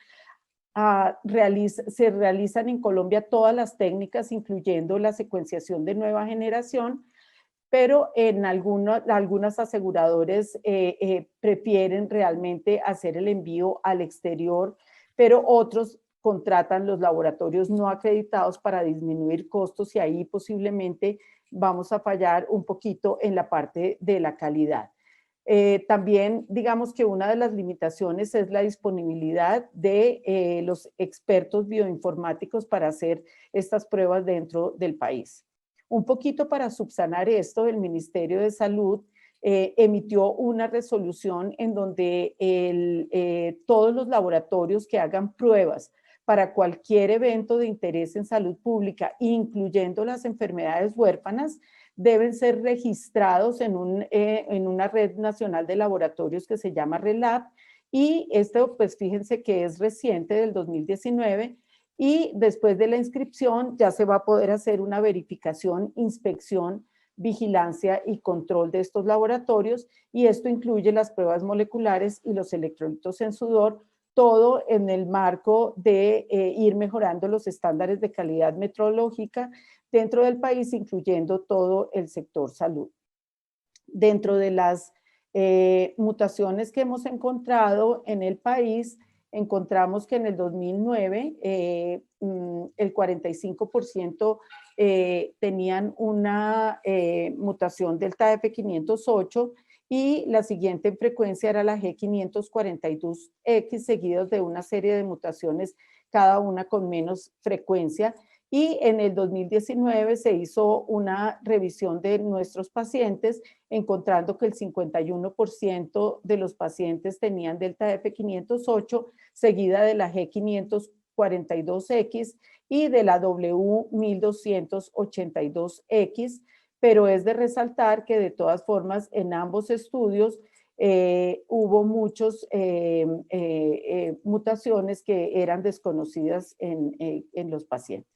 Se realizan en Colombia todas las técnicas, incluyendo la secuenciación de nueva generación, pero en algunas aseguradores prefieren realmente hacer el envío al exterior, pero otros contratan los laboratorios no acreditados para disminuir costos, y ahí posiblemente vamos a fallar un poquito en la parte de la calidad. También digamos que una de las limitaciones es la disponibilidad de los expertos bioinformáticos para hacer estas pruebas dentro del país. Un poquito para subsanar esto, el Ministerio de Salud emitió una resolución en donde todos los laboratorios que hagan pruebas para cualquier evento de interés en salud pública, incluyendo las enfermedades huérfanas, deben ser registrados en una red nacional de laboratorios que se llama RELAB, y esto pues fíjense que es reciente, del 2019, y después de la inscripción ya se va a poder hacer una verificación, inspección, vigilancia y control de estos laboratorios, y esto incluye las pruebas moleculares y los electrolitos en sudor, todo en el marco de ir mejorando los estándares de calidad metrológica dentro del país, incluyendo todo el sector salud. Dentro de las Mutaciones que hemos encontrado en el país, encontramos que en el 2009 el 45% tenían una mutación delta F508 y la siguiente en frecuencia era la G542X, seguidos de una serie de mutaciones, cada una con menos frecuencia. Y en el 2019 se hizo una revisión de nuestros pacientes, encontrando que el 51% de los pacientes tenían delta F508, seguida de la G542X y de la W1282X, pero es de resaltar que de todas formas en ambos estudios hubo muchas mutaciones que eran desconocidas en los pacientes.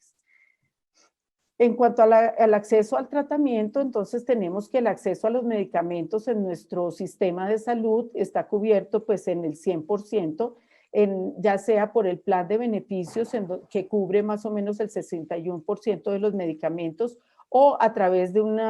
En cuanto al acceso al tratamiento, entonces tenemos que el acceso a los medicamentos en nuestro sistema de salud está cubierto pues en el 100%, ya sea por el plan de beneficios que cubre más o menos el 61% de los medicamentos o a través de un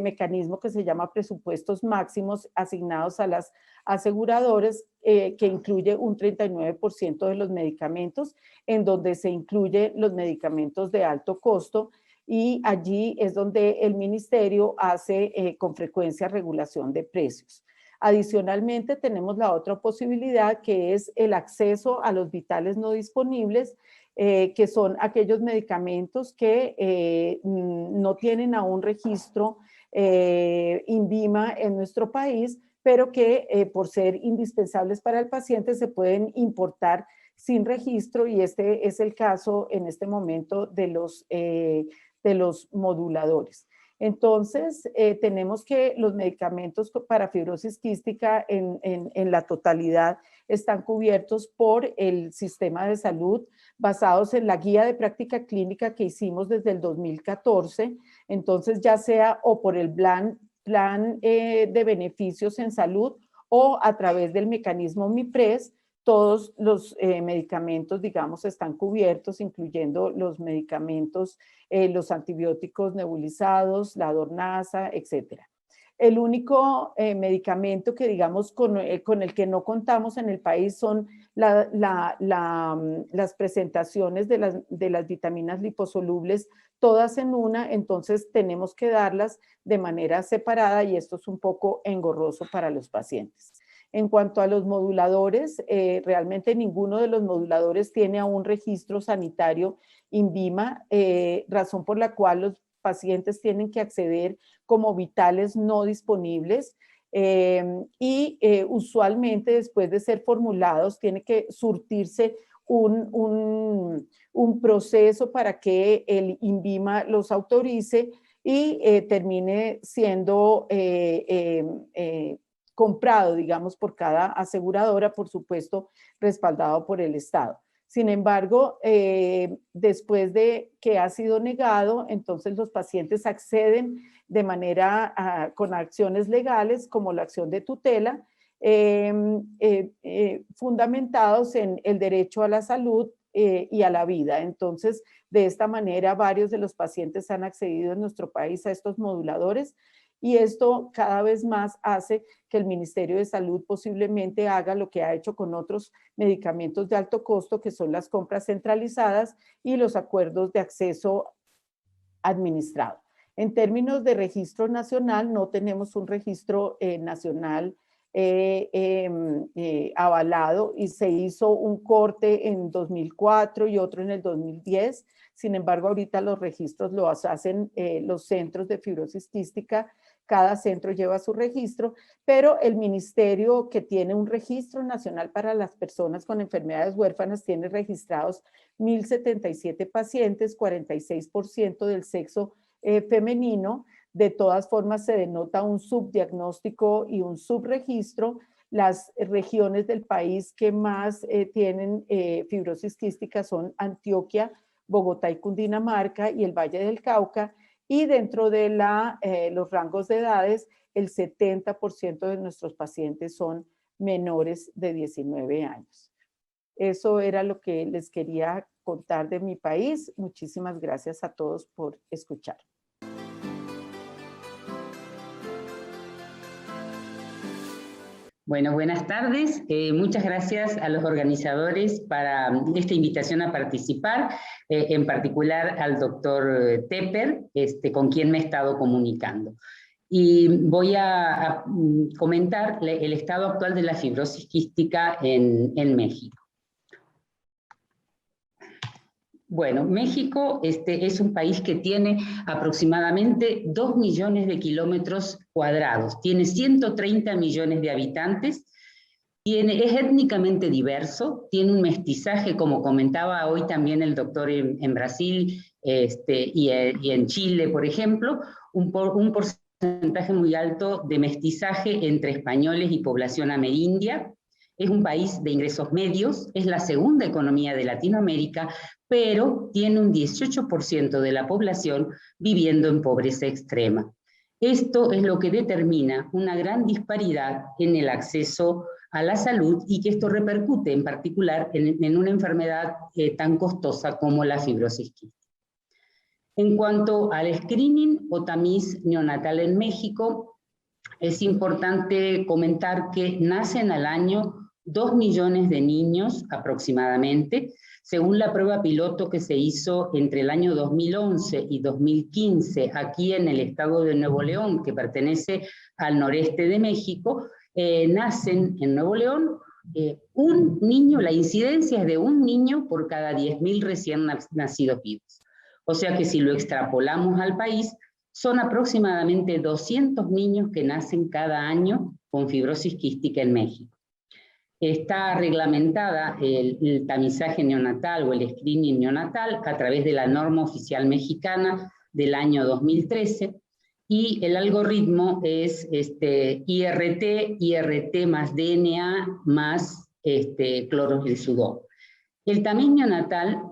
mecanismo que se llama presupuestos máximos asignados a las aseguradoras que incluye un 39% de los medicamentos, en donde se incluye los medicamentos de alto costo, y allí es donde el ministerio hace con frecuencia regulación de precios. Adicionalmente, tenemos la otra posibilidad que es el acceso a los vitales no disponibles, que son aquellos medicamentos que no tienen aún registro INVIMA en nuestro país, pero que por ser indispensables para el paciente se pueden importar sin registro, y este es el caso en este momento de los moduladores. Entonces, tenemos que los medicamentos para fibrosis quística en la totalidad están cubiertos por el sistema de salud, basados en la guía de práctica clínica que hicimos desde el 2014. Entonces, ya sea o por el plan de beneficios en salud o a través del mecanismo MIPRES, todos los medicamentos, digamos, están cubiertos, incluyendo los medicamentos, los antibióticos nebulizados, la Dornasa, etc. El único medicamento que, digamos, con el que no contamos en el país son las presentaciones de las vitaminas liposolubles, todas en una, entonces tenemos que darlas de manera separada y esto es un poco engorroso para los pacientes. En cuanto a los moduladores, realmente ninguno de los moduladores tiene aún registro sanitario INVIMA, razón por la cual los pacientes tienen que acceder como vitales no disponibles usualmente después de ser formulados tiene que surtirse un proceso para que el INVIMA los autorice y termine siendo comprado, digamos, por cada aseguradora, por supuesto, respaldado por el Estado. Sin embargo, después de que ha sido negado, entonces los pacientes acceden de manera, con acciones legales, como la acción de tutela, fundamentados en el derecho a la salud y a la vida. Entonces, de esta manera, varios de los pacientes han accedido en nuestro país a estos moduladores, y esto cada vez más hace que el Ministerio de Salud posiblemente haga lo que ha hecho con otros medicamentos de alto costo, que son las compras centralizadas y los acuerdos de acceso administrado. En términos de registro nacional, no tenemos un registro nacional avalado, y se hizo un corte en 2004 y otro en el 2010. Sin embargo, ahorita los registros los hacen los centros de fibrosis quística. Cada centro lleva su registro, pero el ministerio, que tiene un registro nacional para las personas con enfermedades huérfanas, tiene registrados 1,077 pacientes, 46% del sexo femenino. De todas formas, se denota un subdiagnóstico y un subregistro. Las regiones del país que más tienen fibrosis quística son Antioquia, Bogotá y Cundinamarca y el Valle del Cauca. Y dentro de los rangos de edades, el 70% de nuestros pacientes son menores de 19 años. Eso era lo que les quería contar de mi país. Muchísimas gracias a todos por escuchar. Bueno, buenas tardes. Muchas gracias a los organizadores para esta invitación a participar, en particular al doctor Tepper, con quien me he estado comunicando. Y voy a comentar el estado actual de la fibrosis quística en México. Bueno, México es un país que tiene aproximadamente 2 millones de kilómetros cuadrados, tiene 130 millones de habitantes, es étnicamente diverso, tiene un mestizaje, como comentaba hoy también el doctor en Brasil y en Chile, por ejemplo, un porcentaje muy alto de mestizaje entre españoles y población amerindia. Es un país de ingresos medios, es la segunda economía de Latinoamérica, pero tiene un 18% de la población viviendo en pobreza extrema. Esto es lo que determina una gran disparidad en el acceso a la salud y que esto repercute en particular en una enfermedad tan costosa como la fibrosis quística. En cuanto al screening o tamiz neonatal en México, es importante comentar que nacen al año 2 millones de niños aproximadamente, según la prueba piloto que se hizo entre el año 2011 y 2015 aquí en el estado de Nuevo León, que pertenece al noreste de México. Nacen en Nuevo León un niño, la incidencia es de un niño por cada 10.000 recién nacidos vivos. O sea que si lo extrapolamos al país, son aproximadamente 200 niños que nacen cada año con fibrosis quística en México. Está reglamentada el tamizaje neonatal o el screening neonatal a través de la norma oficial mexicana del año 2013 y el algoritmo es IRT más DNA más clorosilsudol. El tamiz neonatal,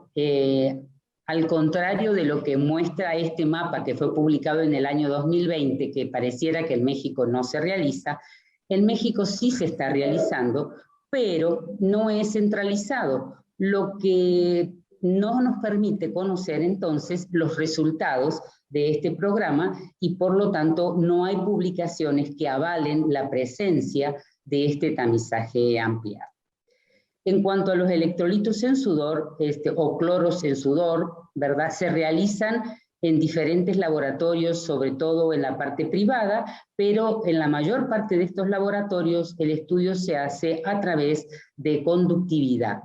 al contrario de lo que muestra este mapa que fue publicado en el año 2020, que pareciera que en México no se realiza, en México sí se está realizando, pero no es centralizado, lo que no nos permite conocer entonces los resultados de este programa y por lo tanto no hay publicaciones que avalen la presencia de este tamizaje ampliado. En cuanto a los electrolitos en sudor o cloros en sudor, ¿verdad? Se realizan en diferentes laboratorios, sobre todo en la parte privada, pero en la mayor parte de estos laboratorios el estudio se hace a través de conductividad.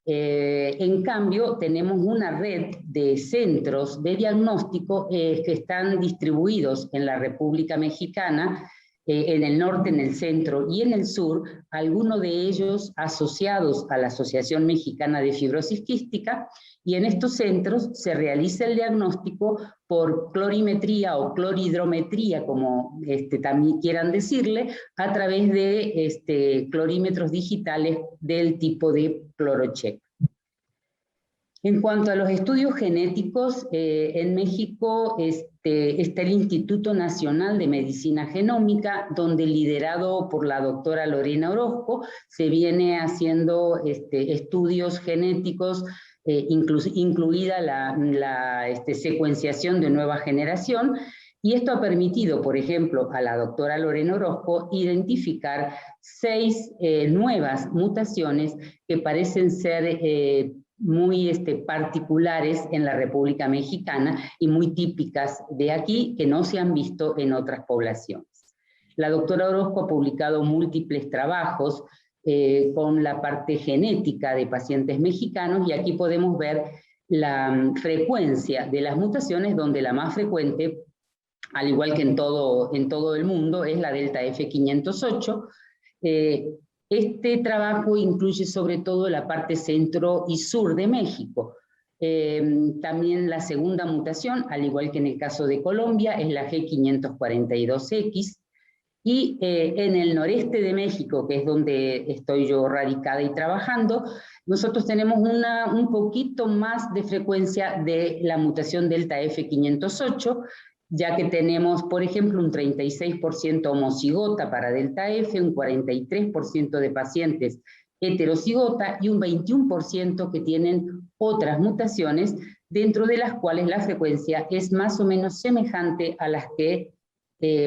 En cambio, tenemos una red de centros de diagnóstico que están distribuidos en la República Mexicana, en el norte, en el centro y en el sur, algunos de ellos asociados a la Asociación Mexicana de Fibrosis Quística, y en estos centros se realiza el diagnóstico por clorimetría o clorhidrometría, como también quieran decirle, a través de clorímetros digitales del tipo de CloroCheck. En cuanto a los estudios genéticos, en México está el Instituto Nacional de Medicina Genómica, donde liderado por la doctora Lorena Orozco, se viene haciendo estudios genéticos, incluida la secuenciación de nueva generación, y esto ha permitido, por ejemplo, a la doctora Lorena Orozco identificar 6 nuevas mutaciones que parecen ser muy particulares en la República Mexicana y muy típicas de aquí, que no se han visto en otras poblaciones. La doctora Orozco ha publicado múltiples trabajos con la parte genética de pacientes mexicanos, y aquí podemos ver la frecuencia de las mutaciones, donde la más frecuente, al igual que en todo el mundo, es la delta F508. Este trabajo incluye sobre todo la parte centro y sur de México. También la segunda mutación, al igual que en el caso de Colombia, es la G542X, y en el noreste de México, que es donde estoy yo radicada y trabajando, nosotros tenemos un poquito más de frecuencia de la mutación delta F508, ya que tenemos, por ejemplo, un 36% homocigota para delta F, un 43% de pacientes heterocigota y un 21% que tienen otras mutaciones, dentro de las cuales la frecuencia es más o menos semejante a las que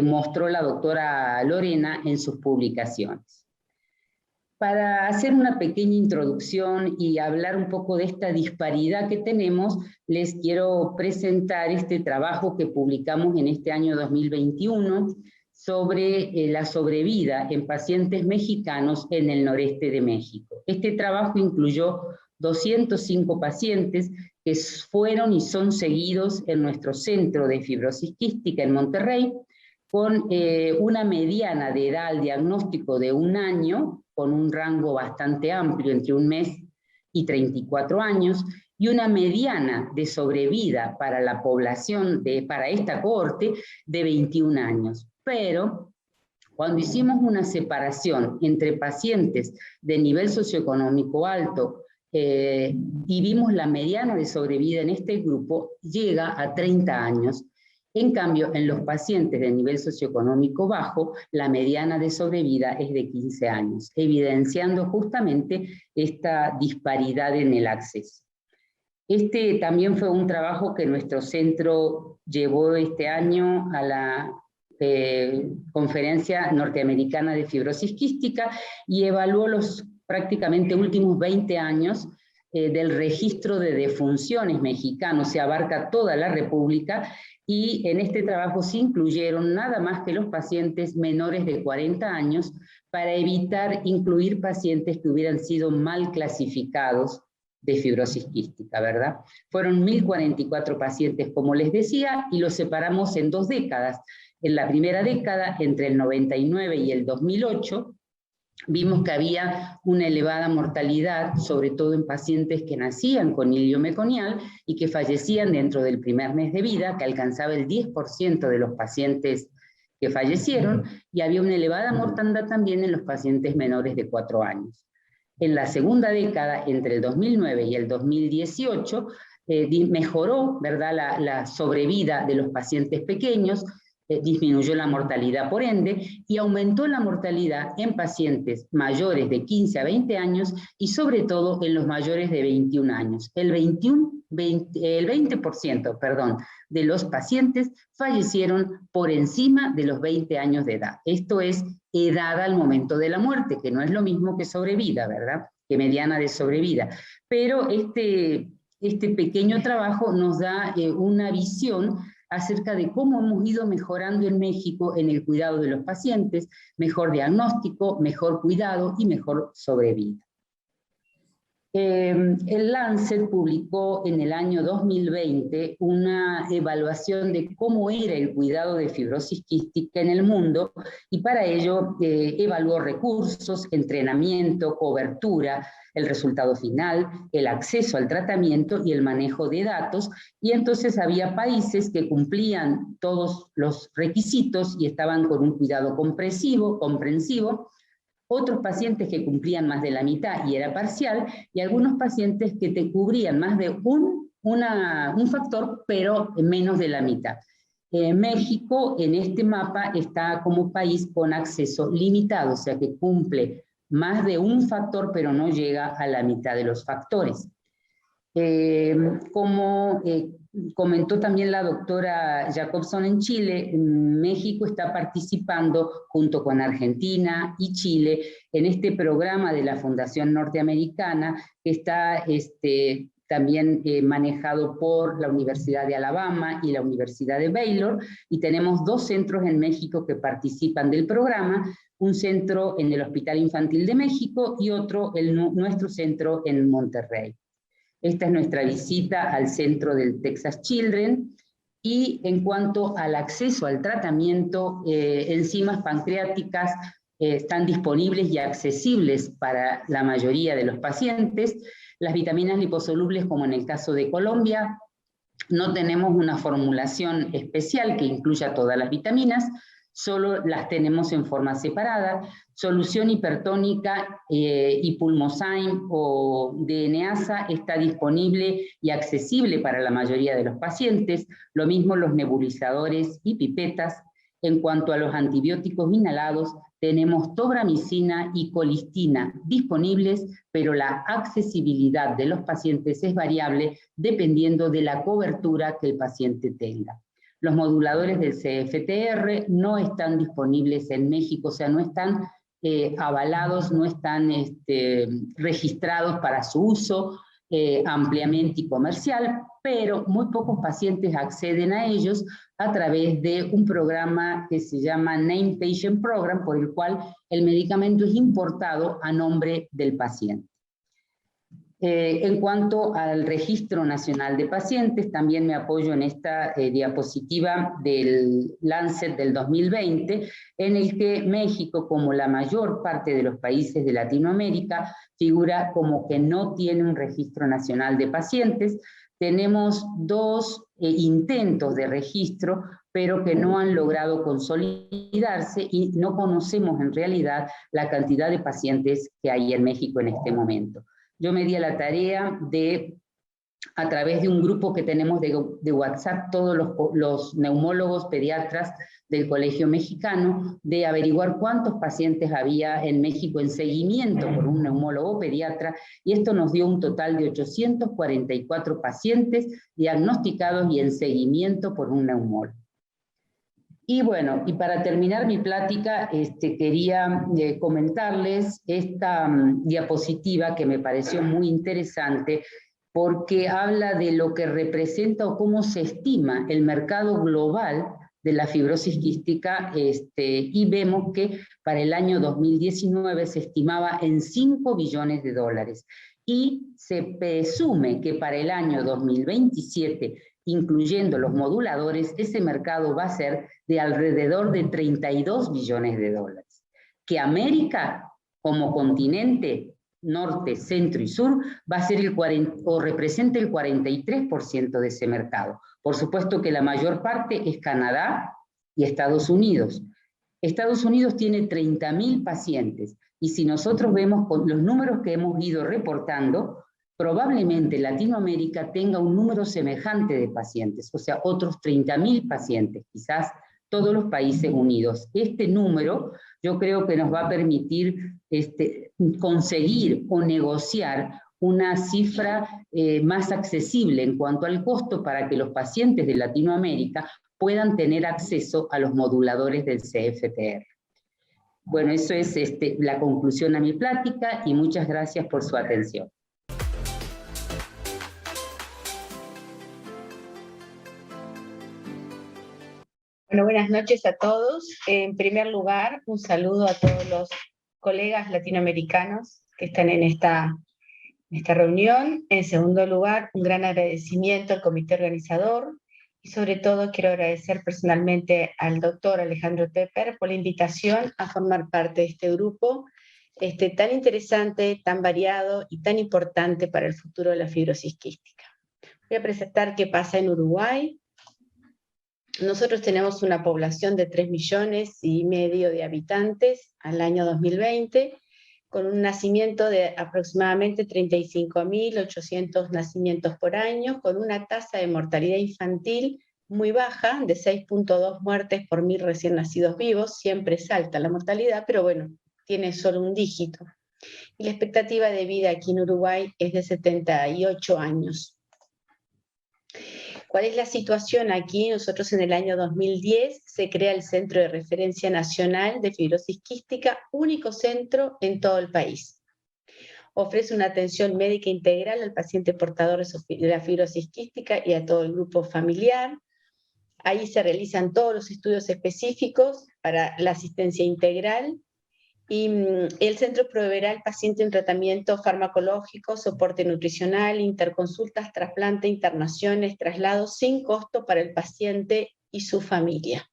mostró la doctora Lorena en sus publicaciones. Para hacer una pequeña introducción y hablar un poco de esta disparidad que tenemos, les quiero presentar este trabajo que publicamos en este año 2021 sobre la sobrevida en pacientes mexicanos en el noreste de México. Este trabajo incluyó 205 pacientes que fueron y son seguidos en nuestro centro de fibrosis quística en Monterrey, con una mediana de edad al diagnóstico de 1 año, con un rango bastante amplio entre 1 mes y 34 años, y una mediana de sobrevida para la población, para esta cohorte, de 21 años. Pero cuando hicimos una separación entre pacientes de nivel socioeconómico alto y vimos la mediana de sobrevida en este grupo, llega a 30 años. En cambio, en los pacientes de nivel socioeconómico bajo, la mediana de sobrevida es de 15 años, evidenciando justamente esta disparidad en el acceso. Este también fue un trabajo que nuestro centro llevó este año a la Conferencia Norteamericana de Fibrosis Quística y evaluó los prácticamente últimos 20 años del registro de defunciones mexicano, se abarca toda la República, y en este trabajo se incluyeron nada más que los pacientes menores de 40 años para evitar incluir pacientes que hubieran sido mal clasificados de fibrosis quística, ¿verdad? Fueron 1.044 pacientes, como les decía, y los separamos en 2 décadas. En la primera década, entre el 99 y el 2008, vimos que había una elevada mortalidad, sobre todo en pacientes que nacían con hilio meconial y que fallecían dentro del primer mes de vida, que alcanzaba el 10% de los pacientes que fallecieron, y había una elevada mortandad también en los pacientes menores de 4 años. En la segunda década, entre el 2009 y el 2018, mejoró, ¿verdad?, la sobrevida de los pacientes pequeños, disminuyó la mortalidad por ende, y aumentó la mortalidad en pacientes mayores de 15 a 20 años y sobre todo en los mayores de 21 años. El 20% de los pacientes fallecieron por encima de los 20 años de edad. Esto es edad al momento de la muerte, que no es lo mismo que sobrevida, ¿verdad?, que mediana de sobrevida. Pero este pequeño trabajo nos da una visión acerca de cómo hemos ido mejorando en México en el cuidado de los pacientes, mejor diagnóstico, mejor cuidado y mejor sobrevida. El Lancet publicó en el año 2020 una evaluación de cómo era el cuidado de fibrosis quística en el mundo, y para ello evaluó recursos, entrenamiento, cobertura, el resultado final, el acceso al tratamiento y el manejo de datos, y entonces había países que cumplían todos los requisitos y estaban con un cuidado comprensivo, otros pacientes que cumplían más de la mitad y era parcial, y algunos pacientes que te cubrían más de un factor, pero menos de la mitad. México en este mapa está como país con acceso limitado, o sea que cumple más de un factor, pero no llega a la mitad de los factores. Como comentó también la doctora Jacobson en Chile, México está participando junto con Argentina y Chile en este programa de la Fundación Norteamericana que está también manejado por la Universidad de Alabama y la Universidad de Baylor, y tenemos 2 centros en México que participan del programa, un centro en el Hospital Infantil de México y otro, nuestro centro en Monterrey. Esta es nuestra visita al centro del Texas Children, y en cuanto al acceso al tratamiento, enzimas pancreáticas están disponibles y accesibles para la mayoría de los pacientes. Las vitaminas liposolubles, como en el caso de Colombia, no tenemos una formulación especial que incluya todas las vitaminas, solo las tenemos en forma separada. Solución hipertónica y Pulmozyme o DNASA está disponible y accesible para la mayoría de los pacientes, lo mismo los nebulizadores y pipetas. En cuanto a los antibióticos inhalados, tenemos tobramicina y colistina disponibles, pero la accesibilidad de los pacientes es variable dependiendo de la cobertura que el paciente tenga. Los moduladores del CFTR no están disponibles en México, o sea, no están avalados, no están registrados para su uso ampliamente y comercial, pero muy pocos pacientes acceden a ellos a través de un programa que se llama Named Patient Program, por el cual el medicamento es importado a nombre del paciente. En cuanto al Registro Nacional de Pacientes, también me apoyo en esta diapositiva del Lancet del 2020, en el que México, como la mayor parte de los países de Latinoamérica, figura como que no tiene un Registro Nacional de Pacientes. Tenemos 2 intentos de registro, pero que no han logrado consolidarse y no conocemos en realidad la cantidad de pacientes que hay en México en este momento. Yo me di a la tarea de, a través de un grupo que tenemos de WhatsApp, todos los neumólogos pediatras del Colegio Mexicano, de averiguar cuántos pacientes había en México en seguimiento por un neumólogo pediatra, y esto nos dio un total de 844 pacientes diagnosticados y en seguimiento por un neumólogo. Y bueno, y para terminar mi plática, quería comentarles esta diapositiva que me pareció muy interesante, porque habla de lo que representa o cómo se estima el mercado global de la fibrosis quística, y vemos que para el año 2019 se estimaba en $5 billones, y se presume que para el año 2027, incluyendo los moduladores, ese mercado va a ser de alrededor de $32 billones. Que América, como continente, norte, centro y sur, va a ser representa el 43% de ese mercado. Por supuesto que la mayor parte es Canadá y Estados Unidos. Estados Unidos tiene 30.000 pacientes, y si nosotros vemos con los números que hemos ido reportando, probablemente Latinoamérica tenga un número semejante de pacientes, o sea, otros 30.000 pacientes, quizás todos los países unidos. Este número yo creo que nos va a permitir conseguir o negociar una cifra más accesible en cuanto al costo para que los pacientes de Latinoamérica puedan tener acceso a los moduladores del CFTR. Bueno, eso es la conclusión a mi plática, y muchas gracias por su atención. Bueno, buenas noches a todos. En primer lugar, un saludo a todos los colegas latinoamericanos que están en esta reunión. En segundo lugar, un gran agradecimiento al comité organizador, y sobre todo quiero agradecer personalmente al doctor Alejandro Tepper por la invitación a formar parte de este grupo tan interesante, tan variado y tan importante para el futuro de la fibrosis quística. Voy a presentar qué pasa en Uruguay. Nosotros tenemos una población de 3,5 millones de habitantes al año 2020, con un nacimiento de aproximadamente 35.800 nacimientos por año, con una tasa de mortalidad infantil muy baja, de 6.2 muertes por 1.000 recién nacidos vivos. Siempre es alta la mortalidad, pero bueno, tiene solo un dígito. Y la expectativa de vida aquí en Uruguay es de 78 años. ¿Cuál es la situación aquí? Nosotros en el año 2010 se crea el Centro de Referencia Nacional de Fibrosis Quística, único centro en todo el país. Ofrece una atención médica integral al paciente portador de la fibrosis quística y a todo el grupo familiar. Ahí se realizan todos los estudios específicos para la asistencia integral, y el centro proveerá al paciente un tratamiento farmacológico, soporte nutricional, interconsultas, trasplante, internaciones, traslados sin costo para el paciente y su familia.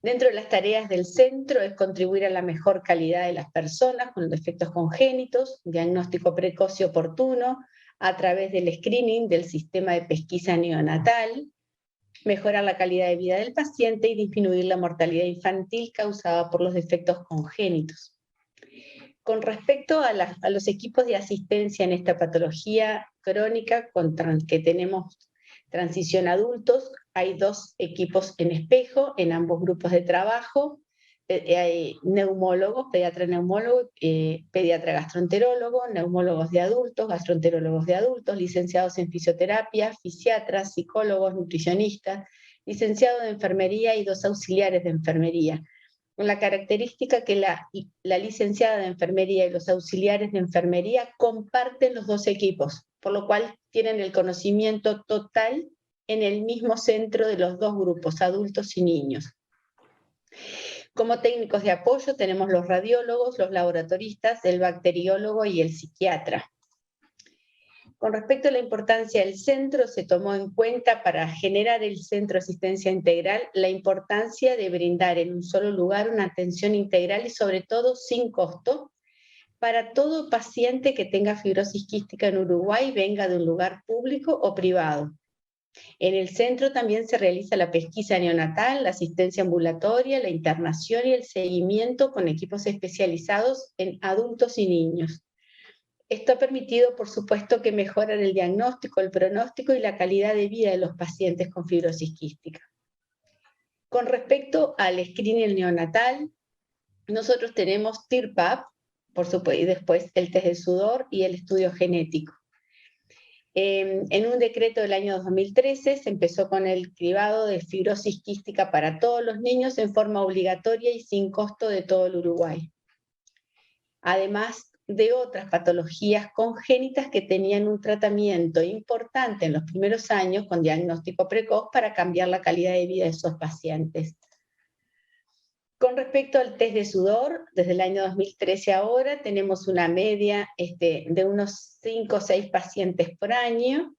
Dentro de las tareas del centro es contribuir a la mejor calidad de las personas con defectos congénitos, diagnóstico precoz y oportuno, a través del screening del sistema de pesquisa neonatal, mejorar la calidad de vida del paciente y disminuir la mortalidad infantil causada por los defectos congénitos. Con respecto a los equipos de asistencia en esta patología crónica que tenemos transición a adultos, hay 2 equipos en espejo en ambos grupos de trabajo. Hay neumólogos, pediatra neumólogo, pediatra gastroenterólogo, neumólogos de adultos, gastroenterólogos de adultos, licenciados en fisioterapia, fisiatras, psicólogos, nutricionistas, licenciado de enfermería y 2 auxiliares de enfermería. con la característica que la licenciada de enfermería y los auxiliares de enfermería comparten los dos equipos, por lo cual tienen el conocimiento total en el mismo centro de los dos grupos, adultos y niños. Como técnicos de apoyo tenemos los radiólogos, los laboratoristas, el bacteriólogo y el psiquiatra. Con respecto a la importancia del centro, se tomó en cuenta para generar el Centro de Asistencia Integral la importancia de brindar en un solo lugar una atención integral y sobre todo sin costo para todo paciente que tenga fibrosis quística en Uruguay, venga de un lugar público o privado. En el centro también se realiza la pesquisa neonatal, la asistencia ambulatoria, la internación y el seguimiento con equipos especializados en adultos y niños. Esto ha permitido, por supuesto, que mejoren el diagnóstico, el pronóstico y la calidad de vida de los pacientes con fibrosis quística. Con respecto al screening neonatal, nosotros tenemos TIRPAP, por supuesto, y después el test de sudor y el estudio genético. En un decreto del año 2013 se empezó con el cribado de fibrosis quística para todos los niños en forma obligatoria y sin costo de todo el Uruguay. Además de otras patologías congénitas que tenían un tratamiento importante en los primeros años con diagnóstico precoz para cambiar la calidad de vida de esos pacientes. Con respecto al test de sudor, desde el año 2013 ahora tenemos una media de unos 5 o 6 pacientes por año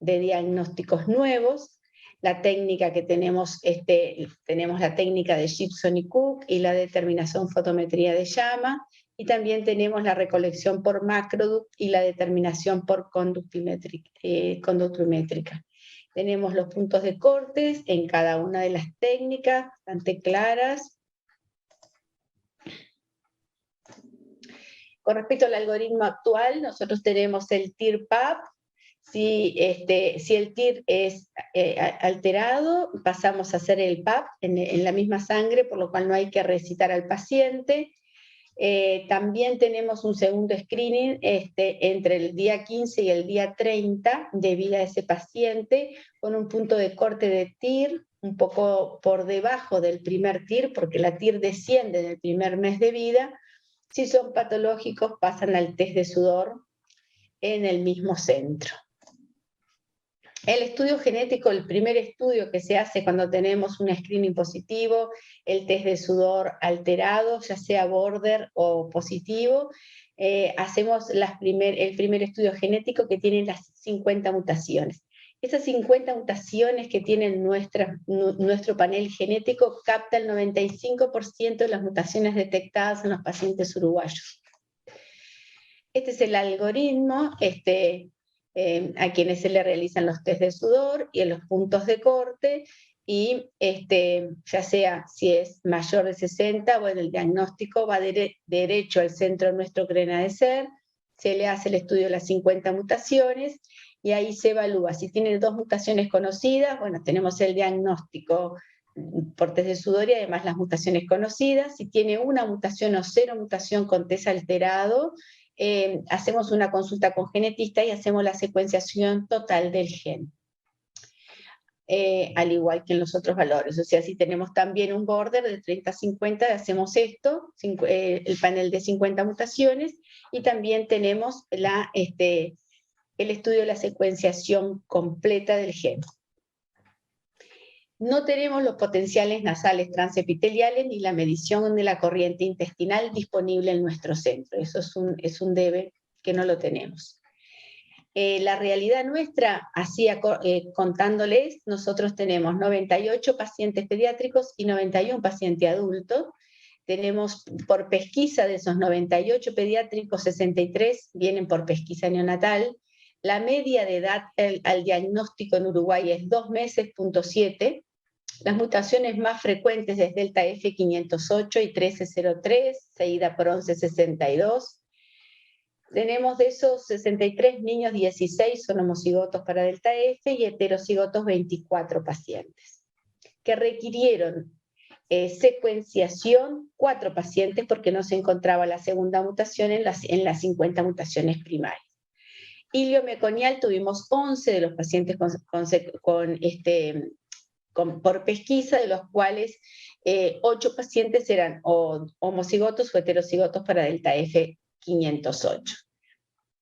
de diagnósticos nuevos. La técnica que tenemos la técnica de Gibson y Cook y la determinación fotometría de llama, y también tenemos la recolección por macroduct y la determinación por conductométrica. Tenemos los puntos de cortes en cada una de las técnicas, bastante claras. Con respecto al algoritmo actual, nosotros tenemos el TIR-PAP. Si el TIR es alterado, pasamos a hacer el PAP en la misma sangre, por lo cual no hay que recitar al paciente. También tenemos un segundo screening entre el día 15 y el día 30 de vida de ese paciente, con un punto de corte de TIR un poco por debajo del primer TIR, porque la TIR desciende en el primer mes de vida. Si son patológicos, pasan al test de sudor en el mismo centro. El estudio genético, el primer estudio que se hace cuando tenemos un screening positivo, el test de sudor alterado, ya sea border o positivo, hacemos el primer estudio genético que tiene las 50 mutaciones. Esas 50 mutaciones que tiene nuestro panel genético capta el 95% de las mutaciones detectadas en los pacientes uruguayos. Este es el algoritmo, a quienes se le realizan los test de sudor y en los puntos de corte, y ya sea si es mayor de 60, bueno, el diagnóstico va derecho al centro nuestro CRENADECER, se le hace el estudio de las 50 mutaciones, y ahí se evalúa. Si tiene 2 mutaciones conocidas, bueno, tenemos el diagnóstico por test de sudor y además las mutaciones conocidas. Si tiene 1 mutación o 0 mutación con test alterado, hacemos una consulta con genetista y hacemos la secuenciación total del gen. Al igual que en los otros valores. O sea, si tenemos también un border de 30 a 50, hacemos esto, el panel de 50 mutaciones, y también tenemos el estudio de la secuenciación completa del gen. No tenemos los potenciales nasales transepiteliales ni la medición de la corriente intestinal disponible en nuestro centro. Eso es un debe que no lo tenemos. La realidad nuestra, así contándoles, nosotros tenemos 98 pacientes pediátricos y 91 pacientes adultos. Tenemos por pesquisa de esos 98 pediátricos, 63 vienen por pesquisa neonatal. La media de edad al diagnóstico en Uruguay es 2 meses, .7. Las mutaciones más frecuentes es delta F508 y 1303, seguida por 1162. Tenemos de esos 63 niños, 16 son homocigotos para delta F y heterocigotos 24 pacientes, que requirieron secuenciación 4 pacientes porque no se encontraba la segunda mutación en las 50 mutaciones primarias. Ilio meconial tuvimos 11 de los pacientes con por pesquisa, de los cuales 8 pacientes eran homocigotos o heterocigotos para delta F508.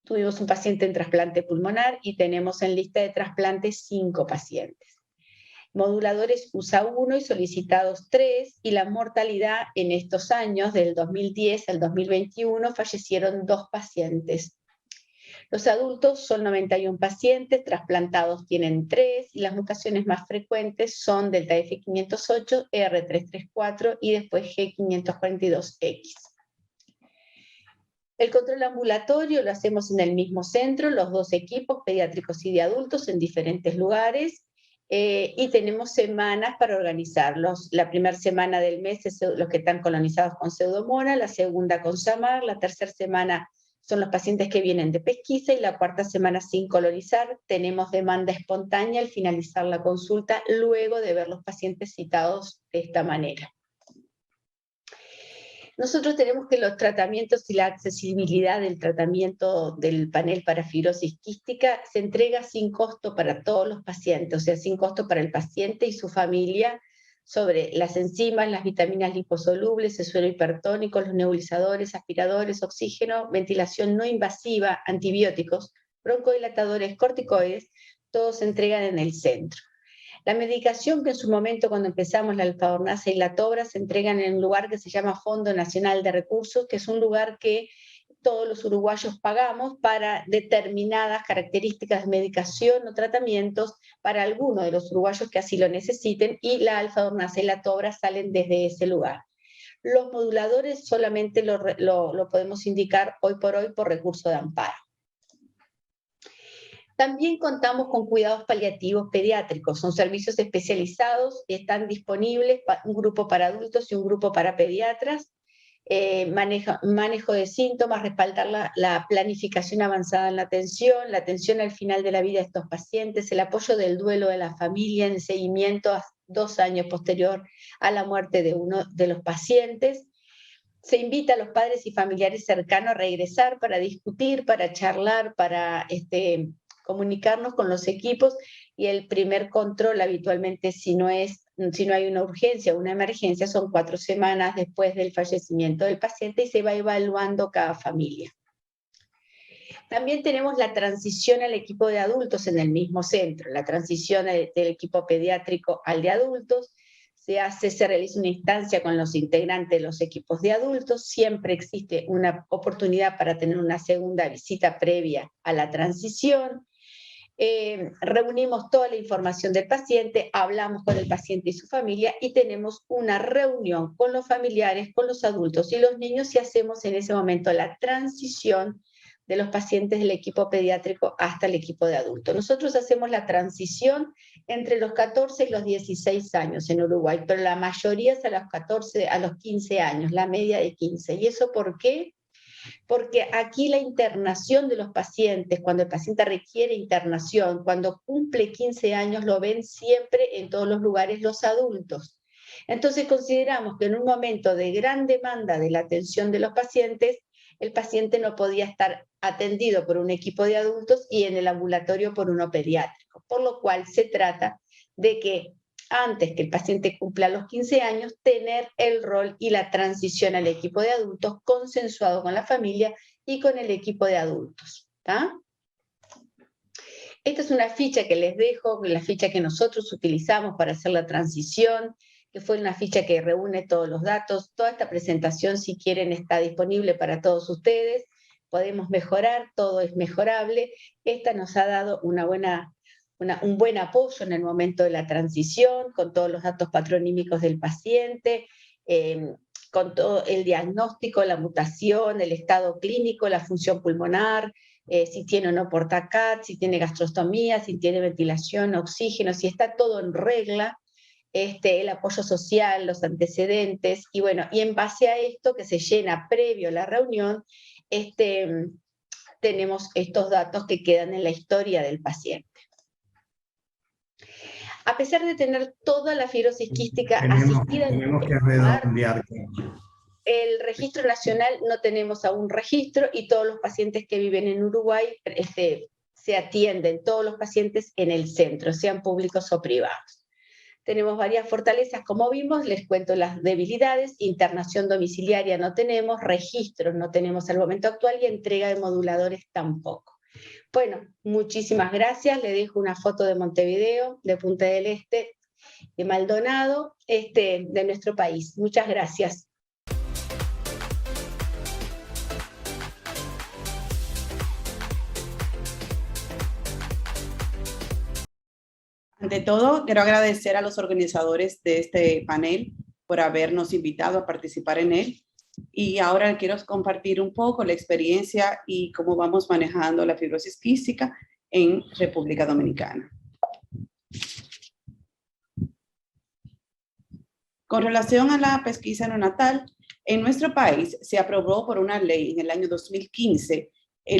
Tuvimos un paciente en trasplante pulmonar y tenemos en lista de trasplantes 5 pacientes. Moduladores USA 1 y solicitados 3, y la mortalidad en estos años, del 2010 al 2021, fallecieron 2 pacientes. Los adultos son 91 pacientes, trasplantados tienen 3, y las mutaciones más frecuentes son delta F508, R334 y después G542X. El control ambulatorio lo hacemos en el mismo centro, los 2 equipos, pediátricos y de adultos, en diferentes lugares, y tenemos semanas para organizarlos. La primera semana del mes es los que están colonizados con Pseudomonas, la segunda con SAMAR, la tercera semana son los pacientes que vienen de pesquisa, y la cuarta semana sin colonizar. Tenemos demanda espontánea al finalizar la consulta, luego de ver los pacientes citados de esta manera. Nosotros tenemos que los tratamientos y la accesibilidad del tratamiento del panel para fibrosis quística se entrega sin costo para todos los pacientes, o sea, sin costo para el paciente y su familia, sobre las enzimas, las vitaminas liposolubles, el suero hipertónico, los nebulizadores, aspiradores, oxígeno, ventilación no invasiva, antibióticos, broncodilatadores, corticoides, todos se entregan en el centro. La medicación que en su momento, cuando empezamos, la alfadornasa y la tobra, se entregan en un lugar que se llama Fondo Nacional de Recursos, que es un lugar que todos los uruguayos pagamos para determinadas características de medicación o tratamientos para algunos de los uruguayos que así lo necesiten, y la alfadornasa y la tobra salen desde ese lugar. Los moduladores solamente lo podemos indicar hoy por hoy por recurso de amparo. También contamos con cuidados paliativos pediátricos, son servicios especializados, están disponibles, un grupo para adultos y un grupo para pediatras. Manejo de síntomas, respaldar la planificación avanzada en la atención al final de la vida de estos pacientes, el apoyo del duelo de la familia en el seguimiento a 2 años posterior a la muerte de uno de los pacientes. Se invita a los padres y familiares cercanos a regresar para discutir, para charlar, para comunicarnos con los equipos, y el primer control habitualmente, si no hay una urgencia o una emergencia, son 4 semanas después del fallecimiento del paciente, y se va evaluando cada familia. También tenemos la transición al equipo de adultos en el mismo centro, la transición del equipo pediátrico al de adultos. Se realiza una instancia con los integrantes de los equipos de adultos, siempre existe una oportunidad para tener una segunda visita previa a la transición. Reunimos toda la información del paciente, hablamos con el paciente y su familia, y tenemos una reunión con los familiares, con los adultos y los niños, y hacemos en ese momento la transición de los pacientes del equipo pediátrico hasta el equipo de adultos. Nosotros hacemos la transición entre los 14 y los 16 años en Uruguay, pero la mayoría es a los 14, a los 15 años, la media de 15. ¿Y eso por qué? Porque aquí la internación de los pacientes, cuando el paciente requiere internación, cuando cumple 15 años, lo ven siempre en todos los lugares los adultos. Entonces consideramos que en un momento de gran demanda de la atención de los pacientes, el paciente no podía estar atendido por un equipo de adultos y en el ambulatorio por uno pediátrico, por lo cual se trata de que antes que el paciente cumpla los 15 años, tener el rol y la transición al equipo de adultos consensuado con la familia y con el equipo de adultos. ¿Tá? Esta es una ficha que les dejo, la ficha que nosotros utilizamos para hacer la transición, que fue una ficha que reúne todos los datos. Toda esta presentación, si quieren, está disponible para todos ustedes. Podemos mejorar, todo es mejorable. Esta nos ha dado un buen apoyo en el momento de la transición, con todos los datos patronímicos del paciente, con todo el diagnóstico, la mutación, el estado clínico, la función pulmonar, si tiene o no portacat, si tiene gastrostomía, si tiene ventilación, oxígeno, si está todo en regla, el apoyo social, los antecedentes, y bueno, y en base a esto que se llena previo a la reunión, tenemos estos datos que quedan en la historia del paciente. A pesar de tener toda la fibrosis quística asistida en el registro nacional, no tenemos aún registro, y todos los pacientes que viven en Uruguay se atienden, todos los pacientes en el centro, sean públicos o privados. tenemos varias fortalezas, como vimos, les cuento las debilidades: internación domiciliaria no tenemos, registros no tenemos al momento actual y entrega de moduladores tampoco. Bueno, muchísimas gracias, le dejo una foto de Montevideo, de Punta del Este, de Maldonado, de nuestro país. Muchas gracias. Ante todo, quiero agradecer a los organizadores de este panel por habernos invitado a participar en él. Y ahora quiero compartir un poco la experiencia y cómo vamos manejando la fibrosis quística en República Dominicana. Con relación a la pesquisa neonatal, en nuestro país se aprobó por una ley en el año 2015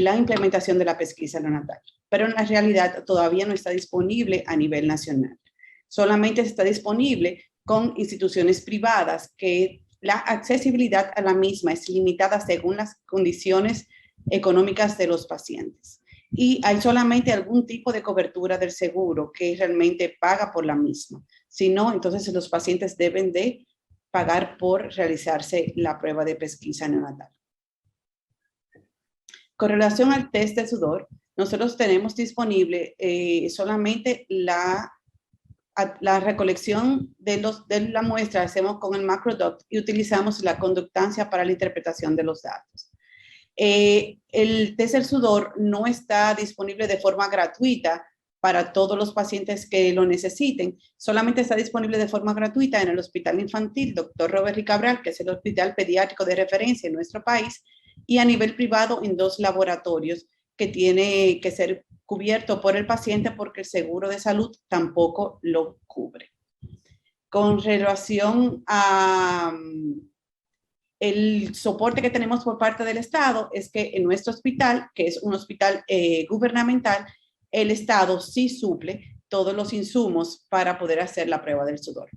la implementación de la pesquisa neonatal, pero en la realidad todavía no está disponible a nivel nacional. Solamente está disponible con instituciones privadas que la accesibilidad a la misma es limitada según las condiciones económicas de los pacientes. Y hay solamente algún tipo de cobertura del seguro que realmente paga por la misma. Si no, entonces los pacientes deben de pagar por realizarse la prueba de pesquisa neonatal. Con relación al test de sudor, nosotros tenemos disponible solamente la recolección de la muestra, hacemos con el MacroDoc y utilizamos la conductancia para la interpretación de los datos. El test del sudor no está disponible de forma gratuita para todos los pacientes que lo necesiten. Solamente está disponible de forma gratuita en el Hospital Infantil Dr. Robert Cabral, que es el hospital pediátrico de referencia en nuestro país, y a nivel privado en 2 laboratorios que tiene que ser cubierto por el paciente porque el seguro de salud tampoco lo cubre. Con relación a el soporte que tenemos por parte del Estado, es que en nuestro hospital, que es un hospital gubernamental, el Estado sí suple todos los insumos para poder hacer la prueba del sudor.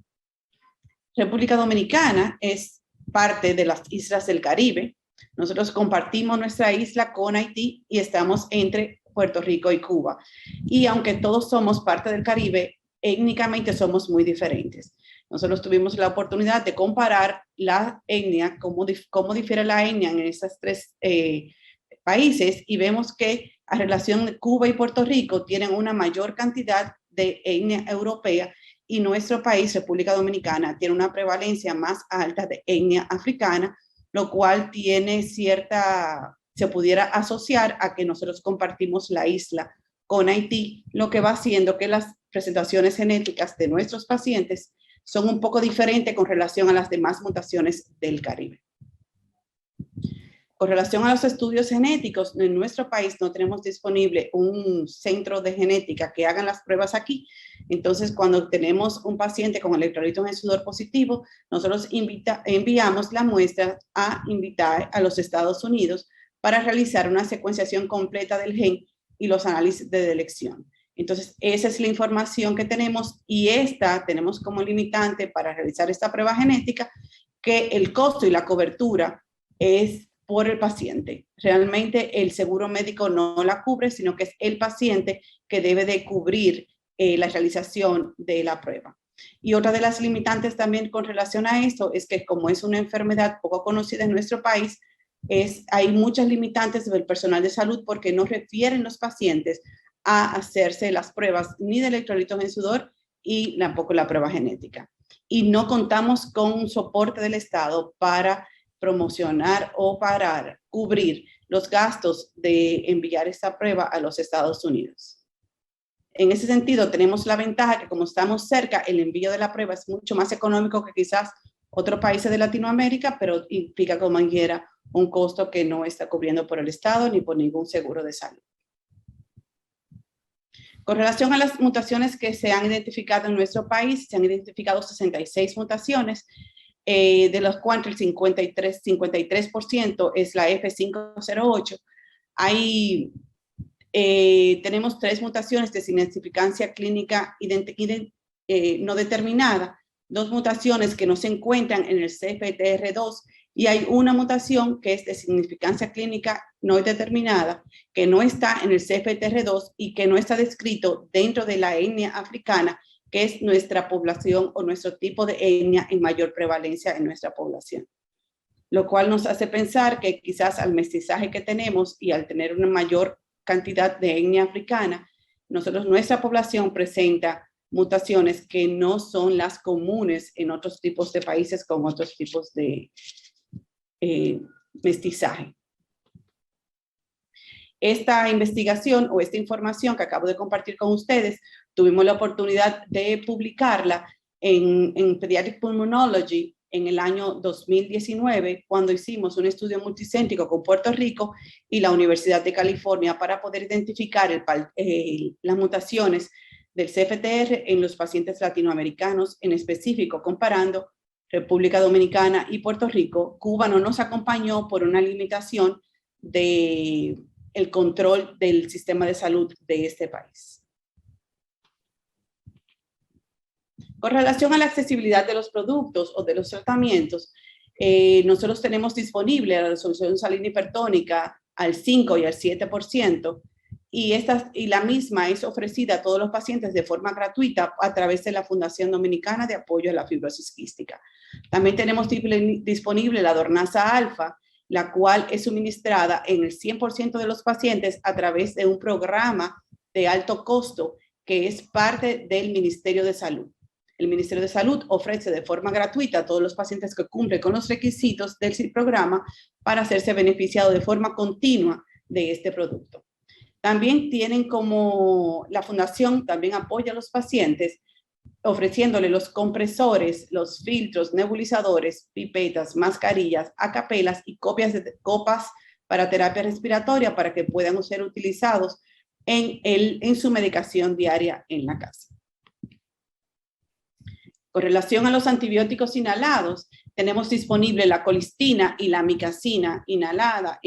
República Dominicana es parte de las islas del Caribe. Nosotros compartimos nuestra isla con Haití y estamos entre Puerto Rico y Cuba. Y aunque todos somos parte del Caribe, étnicamente somos muy diferentes. Nosotros tuvimos la oportunidad de comparar la etnia, cómo difiere la etnia en esos 3 países, y vemos que a relación de Cuba y Puerto Rico tienen una mayor cantidad de etnia europea y nuestro país, República Dominicana, tiene una prevalencia más alta de etnia africana, lo cual tiene se pudiera asociar a que nosotros compartimos la isla con Haití, lo que va haciendo que las presentaciones genéticas de nuestros pacientes son un poco diferentes con relación a las demás mutaciones del Caribe. Con relación a los estudios genéticos, en nuestro país no tenemos disponible un centro de genética que hagan las pruebas aquí. Entonces, cuando tenemos un paciente con electrolitos en sudor positivo, nosotros enviamos la muestra a los Estados Unidos para realizar una secuenciación completa del gen y los análisis de elección. Entonces, esa es la información que tenemos y tenemos como limitante para realizar esta prueba genética que el costo y la cobertura es por el paciente. Realmente el seguro médico no la cubre, sino que es el paciente que debe de cubrir la realización de la prueba. Y otra de las limitantes también con relación a esto es que como es una enfermedad poco conocida en nuestro país, hay muchas limitantes del personal de salud porque no refieren los pacientes a hacerse las pruebas ni de electrolitos en sudor y tampoco la prueba genética. Y no contamos con un soporte del Estado para promocionar o para cubrir los gastos de enviar esta prueba a los Estados Unidos. En ese sentido, tenemos la ventaja que como estamos cerca, el envío de la prueba es mucho más económico que quizás otros países de Latinoamérica, pero implica como quiera un costo que no está cubriendo por el Estado ni por ningún seguro de salud. Con relación a las mutaciones que se han identificado en nuestro país, se han identificado 66 mutaciones, de los cuales el 53% es la F508. Tenemos 3 mutaciones de significancia clínica no determinada, 2 mutaciones que no se encuentran en el CFTR2 y hay una mutación que es de significancia clínica no determinada, que no está en el CFTR2 y que no está descrito dentro de la etnia africana que es nuestra población o nuestro tipo de etnia en mayor prevalencia en nuestra población. Lo cual nos hace pensar que quizás al mestizaje que tenemos y al tener una mayor cantidad de etnia africana, nuestra población presenta mutaciones que no son las comunes en otros tipos de países con otros tipos de mestizaje. Esta investigación o esta información que acabo de compartir con ustedes, tuvimos la oportunidad de publicarla en Pediatric Pulmonology en el año 2019, cuando hicimos un estudio multicéntrico con Puerto Rico y la Universidad de California para poder identificar las mutaciones del CFTR en los pacientes latinoamericanos, en específico comparando República Dominicana y Puerto Rico. Cuba no nos acompañó por una limitación del control del sistema de salud de este país. Con relación a la accesibilidad de los productos o de los tratamientos, nosotros tenemos disponible la resolución salina hipertónica al 5 y al 7%, y la misma es ofrecida a todos los pacientes de forma gratuita a través de la Fundación Dominicana de Apoyo a la Fibrosis Quística. También tenemos disponible la Dornasa Alfa, la cual es suministrada en el 100% de los pacientes a través de un programa de alto costo que es parte del Ministerio de Salud. El Ministerio de Salud ofrece de forma gratuita a todos los pacientes que cumplen con los requisitos del programa para hacerse beneficiado de forma continua de este producto. También tienen como la fundación también apoya a los pacientes ofreciéndole los compresores, los filtros, nebulizadores, pipetas, mascarillas, acapelas y copas para terapia respiratoria para que puedan ser utilizados en su medicación diaria en la casa. Con relación a los antibióticos inhalados, tenemos disponible la colistina y la amicacina inhalada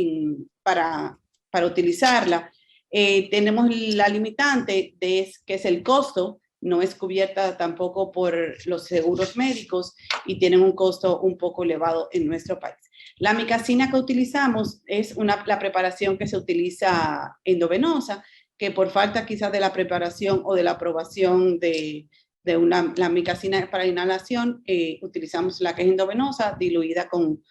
para utilizarla. Tenemos la limitante que es el costo, no es cubierta tampoco por los seguros médicos y tienen un costo un poco elevado en nuestro país. La amicacina que utilizamos es la preparación que se utiliza endovenosa, que por falta quizás de la preparación o de la aprobación de la amicacina para inhalación, utilizamos la que es endovenosa diluida con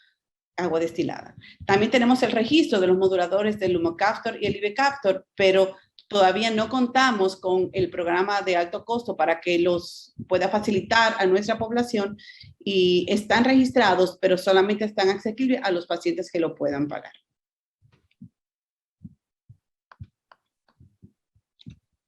agua destilada. También tenemos el registro de los moduladores del Lumocaptor y el Ivecaptor, pero todavía no contamos con el programa de alto costo para que los pueda facilitar a nuestra población, y están registrados, pero solamente están accesibles a los pacientes que lo puedan pagar.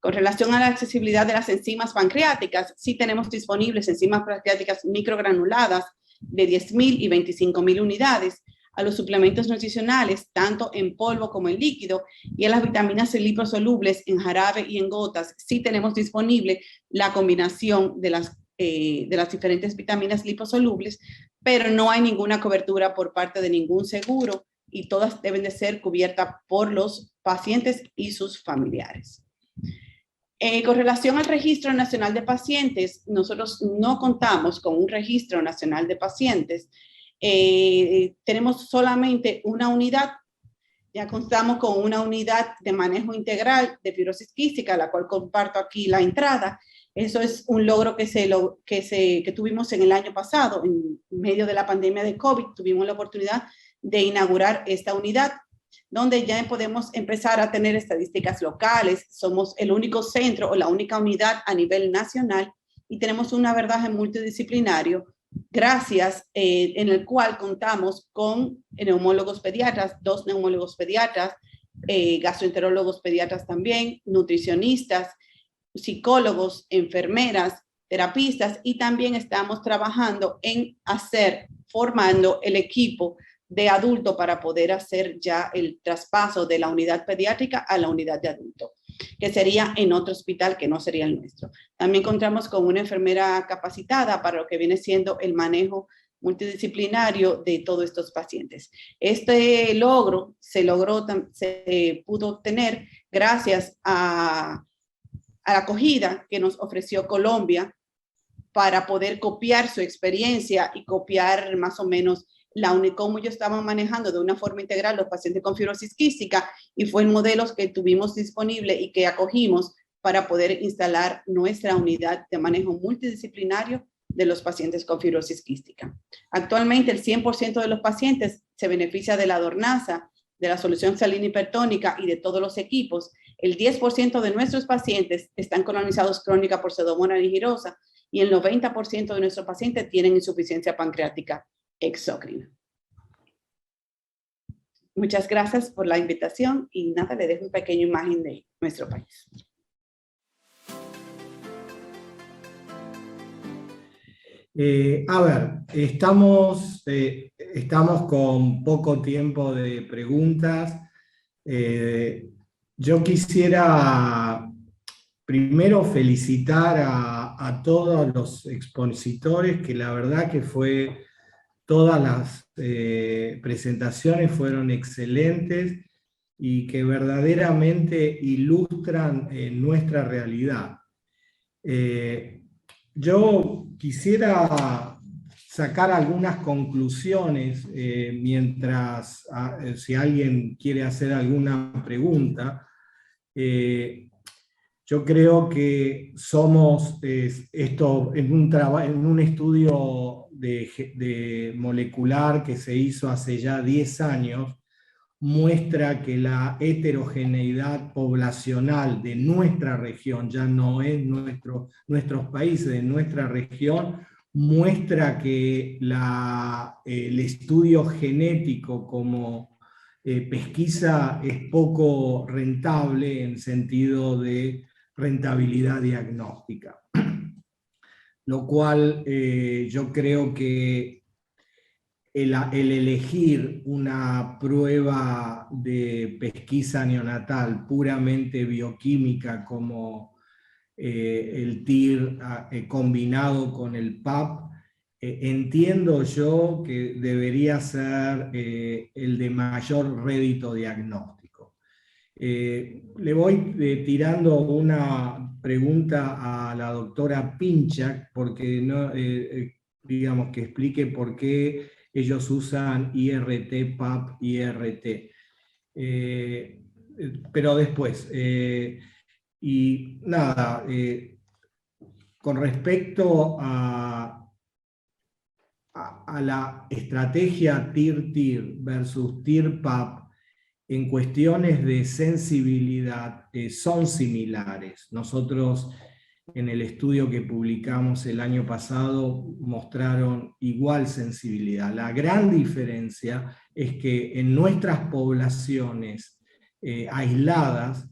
Con relación a la accesibilidad de las enzimas pancreáticas, sí tenemos disponibles enzimas pancreáticas microgranuladas de 10.000 y 25.000 unidades, a los suplementos nutricionales, tanto en polvo como en líquido, y a las vitaminas liposolubles en jarabe y en gotas. Sí tenemos disponible la combinación de las diferentes vitaminas liposolubles, pero no hay ninguna cobertura por parte de ningún seguro y todas deben de ser cubiertas por los pacientes y sus familiares. Con relación al Registro Nacional de Pacientes, nosotros no contamos con un Registro Nacional de Pacientes. Tenemos solamente una unidad. Ya contamos con una unidad de manejo integral de fibrosis quística, la cual comparto aquí la entrada. Eso es un logro que tuvimos en el año pasado, en medio de la pandemia de COVID. Tuvimos la oportunidad de inaugurar esta unidad, donde ya podemos empezar a tener estadísticas locales. Somos el único centro o la única unidad a nivel nacional y tenemos un abordaje multidisciplinario, gracias en el cual contamos con neumólogos pediatras, 2 neumólogos pediatras, gastroenterólogos pediatras también, nutricionistas, psicólogos, enfermeras, terapistas, y también estamos trabajando en formando el equipo de adulto para poder hacer ya el traspaso de la unidad pediátrica a la unidad de adulto, que sería en otro hospital que no sería el nuestro. También contamos con una enfermera capacitada para lo que viene siendo el manejo multidisciplinario de todos estos pacientes. Este logro se pudo obtener gracias a la acogida que nos ofreció Colombia para poder copiar su experiencia y copiar más o menos cómo ellos estaban manejando de una forma integral los pacientes con fibrosis quística, y fue en modelos que tuvimos disponible y que acogimos para poder instalar nuestra unidad de manejo multidisciplinario de los pacientes con fibrosis quística. Actualmente, el 100% de los pacientes se beneficia de la Dornasa, de la solución salina hipertónica y de todos los equipos. El 10% de nuestros pacientes están colonizados crónica por Pseudomonas aeruginosa y el 90% de nuestros pacientes tienen insuficiencia pancreática exócrina. Muchas gracias por la invitación y nada, le dejo una pequeña imagen de nuestro país. A ver, estamos con poco tiempo de preguntas. Yo quisiera primero felicitar a todos los expositores, que la verdad que todas las presentaciones fueron excelentes y que verdaderamente ilustran nuestra realidad. Yo quisiera sacar algunas conclusiones mientras, si alguien quiere hacer alguna pregunta. Yo creo que somos, esto en un estudio de molecular que se hizo hace ya 10 años, muestra que la heterogeneidad poblacional de nuestra región, ya no es nuestros países, de nuestra región, muestra que el estudio genético como pesquisa es poco rentable en sentido de rentabilidad diagnóstica. Lo cual yo creo que el elegir una prueba de pesquisa neonatal puramente bioquímica como el TIR combinado con el PAP, entiendo yo que debería ser el de mayor rédito diagnóstico. Le voy tirando una pregunta a la doctora Pinchak, porque no, digamos que explique por qué ellos usan IRT, PAP, IRT. Pero después, y nada, con respecto a la estrategia TIR-TIR versus TIR-PAP, en cuestiones de sensibilidad son similares. Nosotros en el estudio que publicamos el año pasado mostraron igual sensibilidad. La gran diferencia es que en nuestras poblaciones aisladas,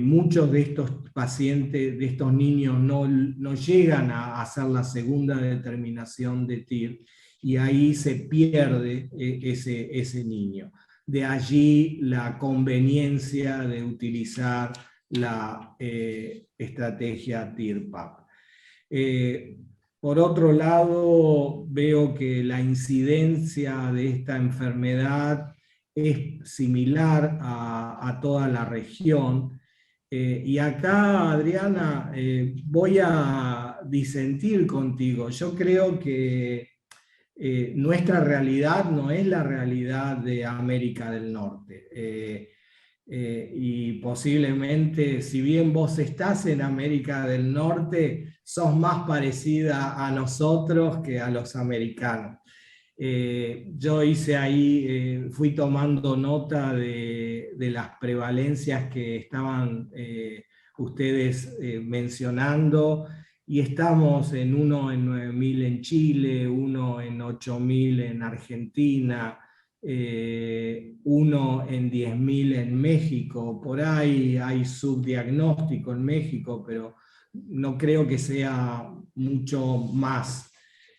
muchos de estos pacientes, de estos niños, no llegan a hacer la segunda determinación de TIR y ahí se pierde ese niño. De allí la conveniencia de utilizar la estrategia TIR-PAP. Por otro lado, veo que la incidencia de esta enfermedad es similar a toda la región. Y acá, Adriana, voy a disentir contigo. Yo creo que nuestra realidad no es la realidad de América del Norte. Y posiblemente, si bien vos estás en América del Norte, sos más parecida a nosotros que a los americanos. Yo hice ahí, fui tomando nota de las prevalencias que estaban ustedes mencionando, y estamos en uno en 9.000 en Chile, uno en 8.000 en Argentina, uno en 10.000 en México. Por ahí hay subdiagnóstico en México, pero no creo que sea mucho más,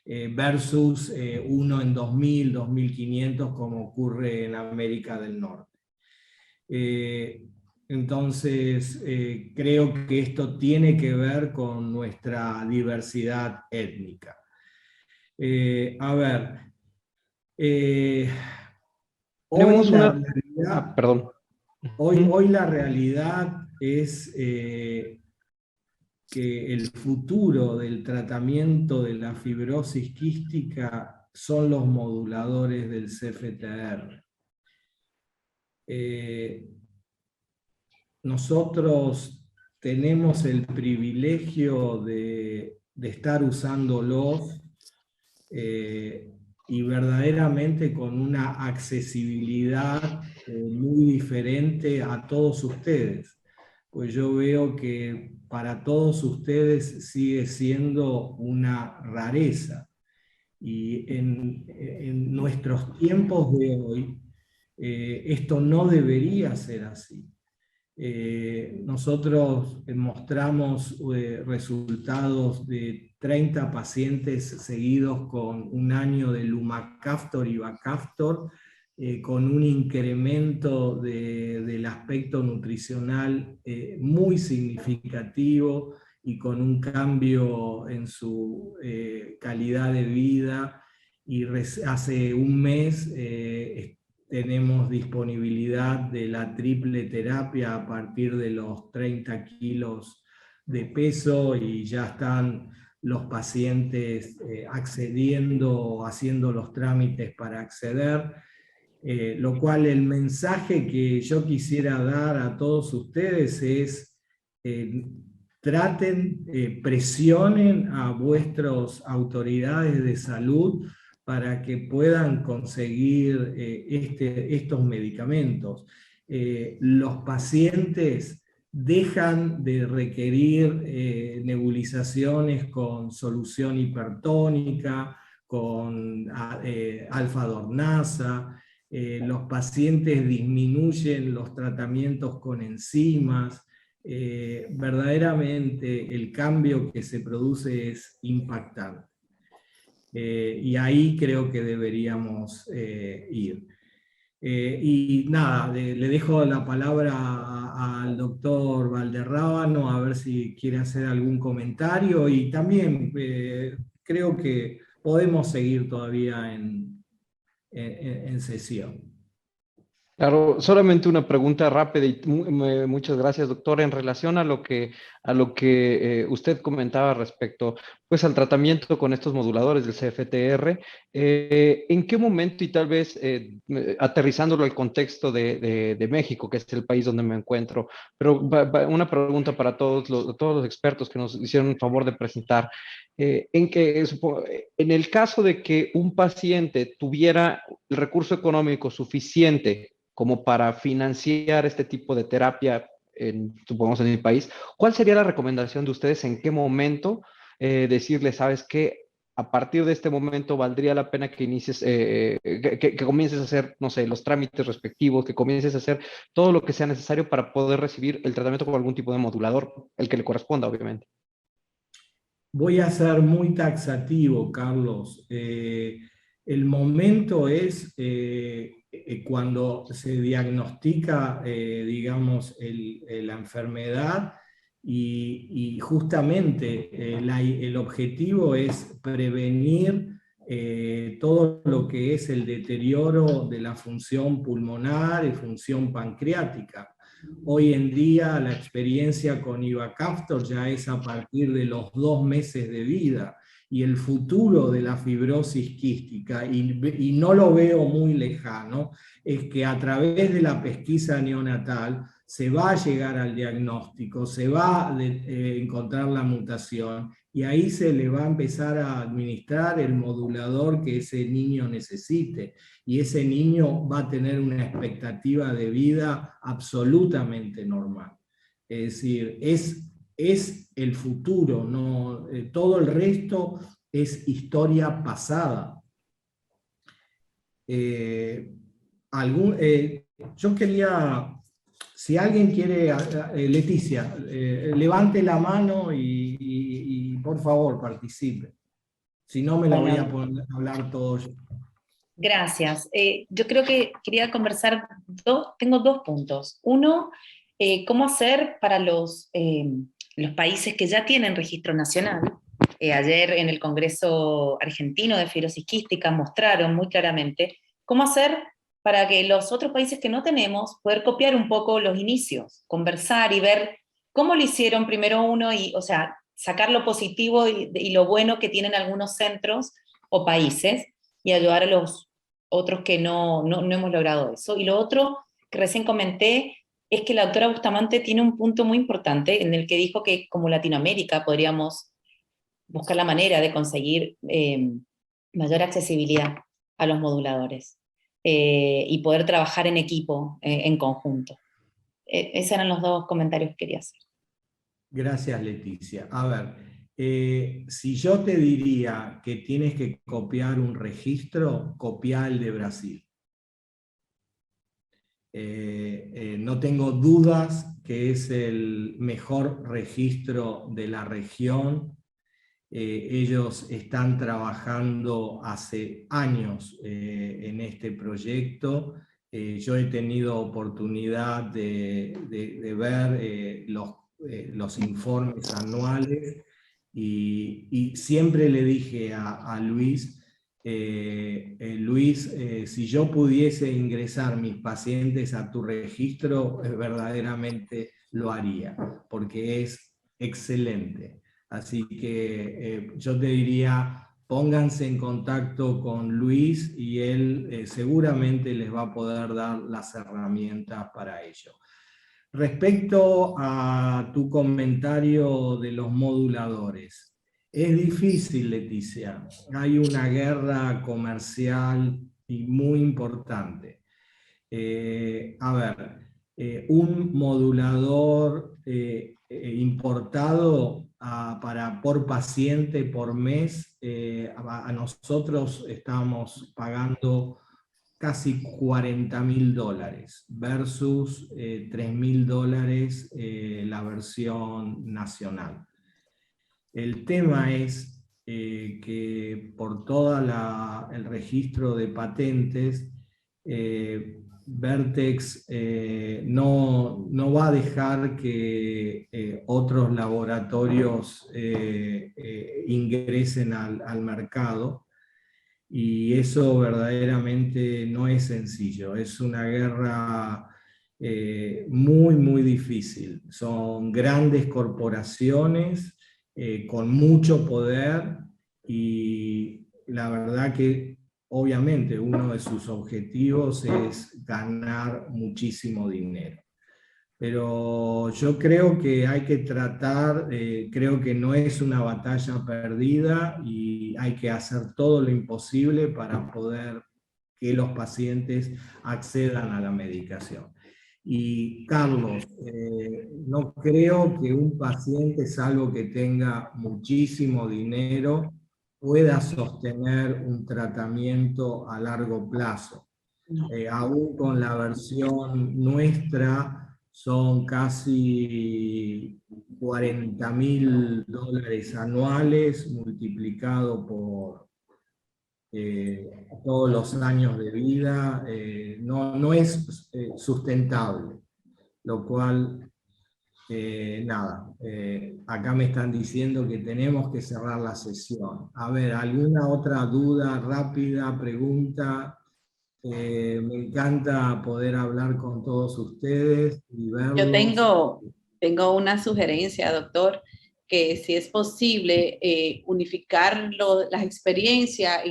versus uno en 2.000, 2.500 como ocurre en América del Norte. Entonces, creo que esto tiene que ver con nuestra diversidad étnica. A ver, hoy la realidad, perdón. Hoy la realidad es que el futuro del tratamiento de la fibrosis quística son los moduladores del CFTR. Nosotros tenemos el privilegio de estar usándolos y verdaderamente con una accesibilidad muy diferente a todos ustedes. Pues yo veo que para todos ustedes sigue siendo una rareza. Y en nuestros tiempos de hoy, esto no debería ser así. Nosotros mostramos resultados de 30 pacientes seguidos con un año de Lumacaftor y Bacaftor, con un incremento del aspecto nutricional muy significativo y con un cambio en su calidad de vida. Y hace un mes tenemos disponibilidad de la triple terapia a partir de los 30 kilos de peso y ya están los pacientes accediendo, haciendo los trámites para acceder. Lo cual el mensaje que yo quisiera dar a todos ustedes es traten, presionen a vuestras autoridades de salud para que puedan conseguir estos medicamentos. Los pacientes dejan de requerir nebulizaciones con solución hipertónica, con alfa-dornasa. Los pacientes disminuyen los tratamientos con enzimas. Verdaderamente el cambio que se produce es impactante. Y ahí creo que deberíamos ir. Y nada, le dejo la palabra al doctor Valderrábano a ver si quiere hacer algún comentario, y también creo que podemos seguir todavía en sesión. Claro, solamente una pregunta rápida y muchas gracias, doctor. En relación a lo que usted comentaba respecto pues, al tratamiento con estos moduladores del CFTR, ¿en qué momento, y tal vez aterrizándolo al contexto de México, que es el país donde me encuentro, pero una pregunta para todos los expertos que nos hicieron el favor de presentar, en el caso de que un paciente tuviera el recurso económico suficiente como para financiar este tipo de terapia, supongamos en mi país, ¿cuál sería la recomendación de ustedes? ¿En qué momento decirle, sabes qué, a partir de este momento valdría la pena que inicies, que comiences a hacer, no sé, los trámites respectivos, que comiences a hacer todo lo que sea necesario para poder recibir el tratamiento con algún tipo de modulador, el que le corresponda, obviamente? Voy a ser muy taxativo, Carlos. El momento es cuando se diagnostica, digamos, la enfermedad y justamente el objetivo es prevenir todo lo que es el deterioro de la función pulmonar y función pancreática. Hoy en día la experiencia con Ivacaftor ya es a partir de los 2 meses de vida, y el futuro de la fibrosis quística, y no lo veo muy lejano, es que a través de la pesquisa neonatal se va a llegar al diagnóstico, se va a encontrar la mutación, y ahí se le va a empezar a administrar el modulador que ese niño necesite, y ese niño va a tener una expectativa de vida absolutamente normal. Es decir, es el futuro, no, todo el resto es historia pasada. Yo quería, si alguien quiere, Leticia, levante la mano y por favor participe. Si no, me la voy a poner a hablar todo yo. Gracias. Yo creo que quería conversar, tengo 2 puntos. Uno, cómo hacer para los países que ya tienen registro nacional. Ayer en el Congreso Argentino de Fibrosis Quística mostraron muy claramente cómo hacer para que los otros países que no tenemos, poder copiar un poco los inicios, conversar y ver cómo lo hicieron primero uno, y, o sea, sacar lo positivo y lo bueno que tienen algunos centros o países, y ayudar a los otros que no hemos logrado eso. Y lo otro que recién comenté, es que la doctora Bustamante tiene un punto muy importante en el que dijo que como Latinoamérica podríamos buscar la manera de conseguir mayor accesibilidad a los moduladores y poder trabajar en equipo, en conjunto. Esos eran los dos comentarios que quería hacer. Gracias, Leticia. A ver, si yo te diría que tienes que copiar un registro, copia el de Brasil. No tengo dudas que es el mejor registro de la región. Ellos están trabajando hace años en este proyecto. Yo he tenido oportunidad de ver los informes anuales y siempre le dije a Luis, Luis, si yo pudiese ingresar mis pacientes a tu registro, verdaderamente lo haría, porque es excelente. Así que yo te diría, pónganse en contacto con Luis y él seguramente les va a poder dar las herramientas para ello. Respecto a tu comentario de los moduladores, es difícil, Leticia. Hay una guerra comercial y muy importante. A ver, un modulador importado por paciente por mes, a nosotros estamos pagando casi $40.000 versus $3.000 la versión nacional. El tema es que por todo el registro de patentes, Vertex no va a dejar que otros laboratorios ingresen al mercado, y eso verdaderamente no es sencillo, es una guerra muy, muy difícil. Son grandes corporaciones con mucho poder, y la verdad que obviamente uno de sus objetivos es ganar muchísimo dinero. Pero yo creo que hay que tratar, creo que no es una batalla perdida y hay que hacer todo lo imposible para poder que los pacientes accedan a la medicación. Y Carlos, no creo que un paciente, salvo que tenga muchísimo dinero, pueda sostener un tratamiento a largo plazo. No. Aún con la versión nuestra, son casi $40.000 anuales multiplicado por todos los años de vida. No es sustentable, lo cual, nada, acá me están diciendo que tenemos que cerrar la sesión. A ver, ¿alguna otra duda rápida, pregunta? Me encanta poder hablar con todos ustedes y verlos. Yo tengo una sugerencia, doctor, que si es posible unificar las experiencias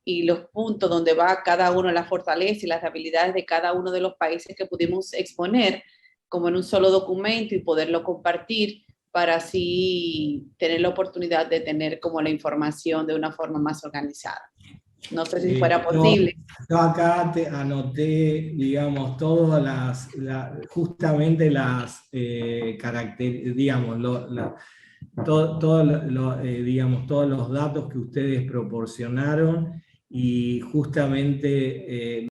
y los puntos donde va cada uno, la fortaleza y las habilidades de cada uno de los países que pudimos exponer, como en un solo documento, y poderlo compartir para así tener la oportunidad de tener como la información de una forma más organizada. No sé si fuera posible. Yo acá te anoté, digamos, todas justamente las características, digamos, digamos, todos los datos que ustedes proporcionaron, y justamente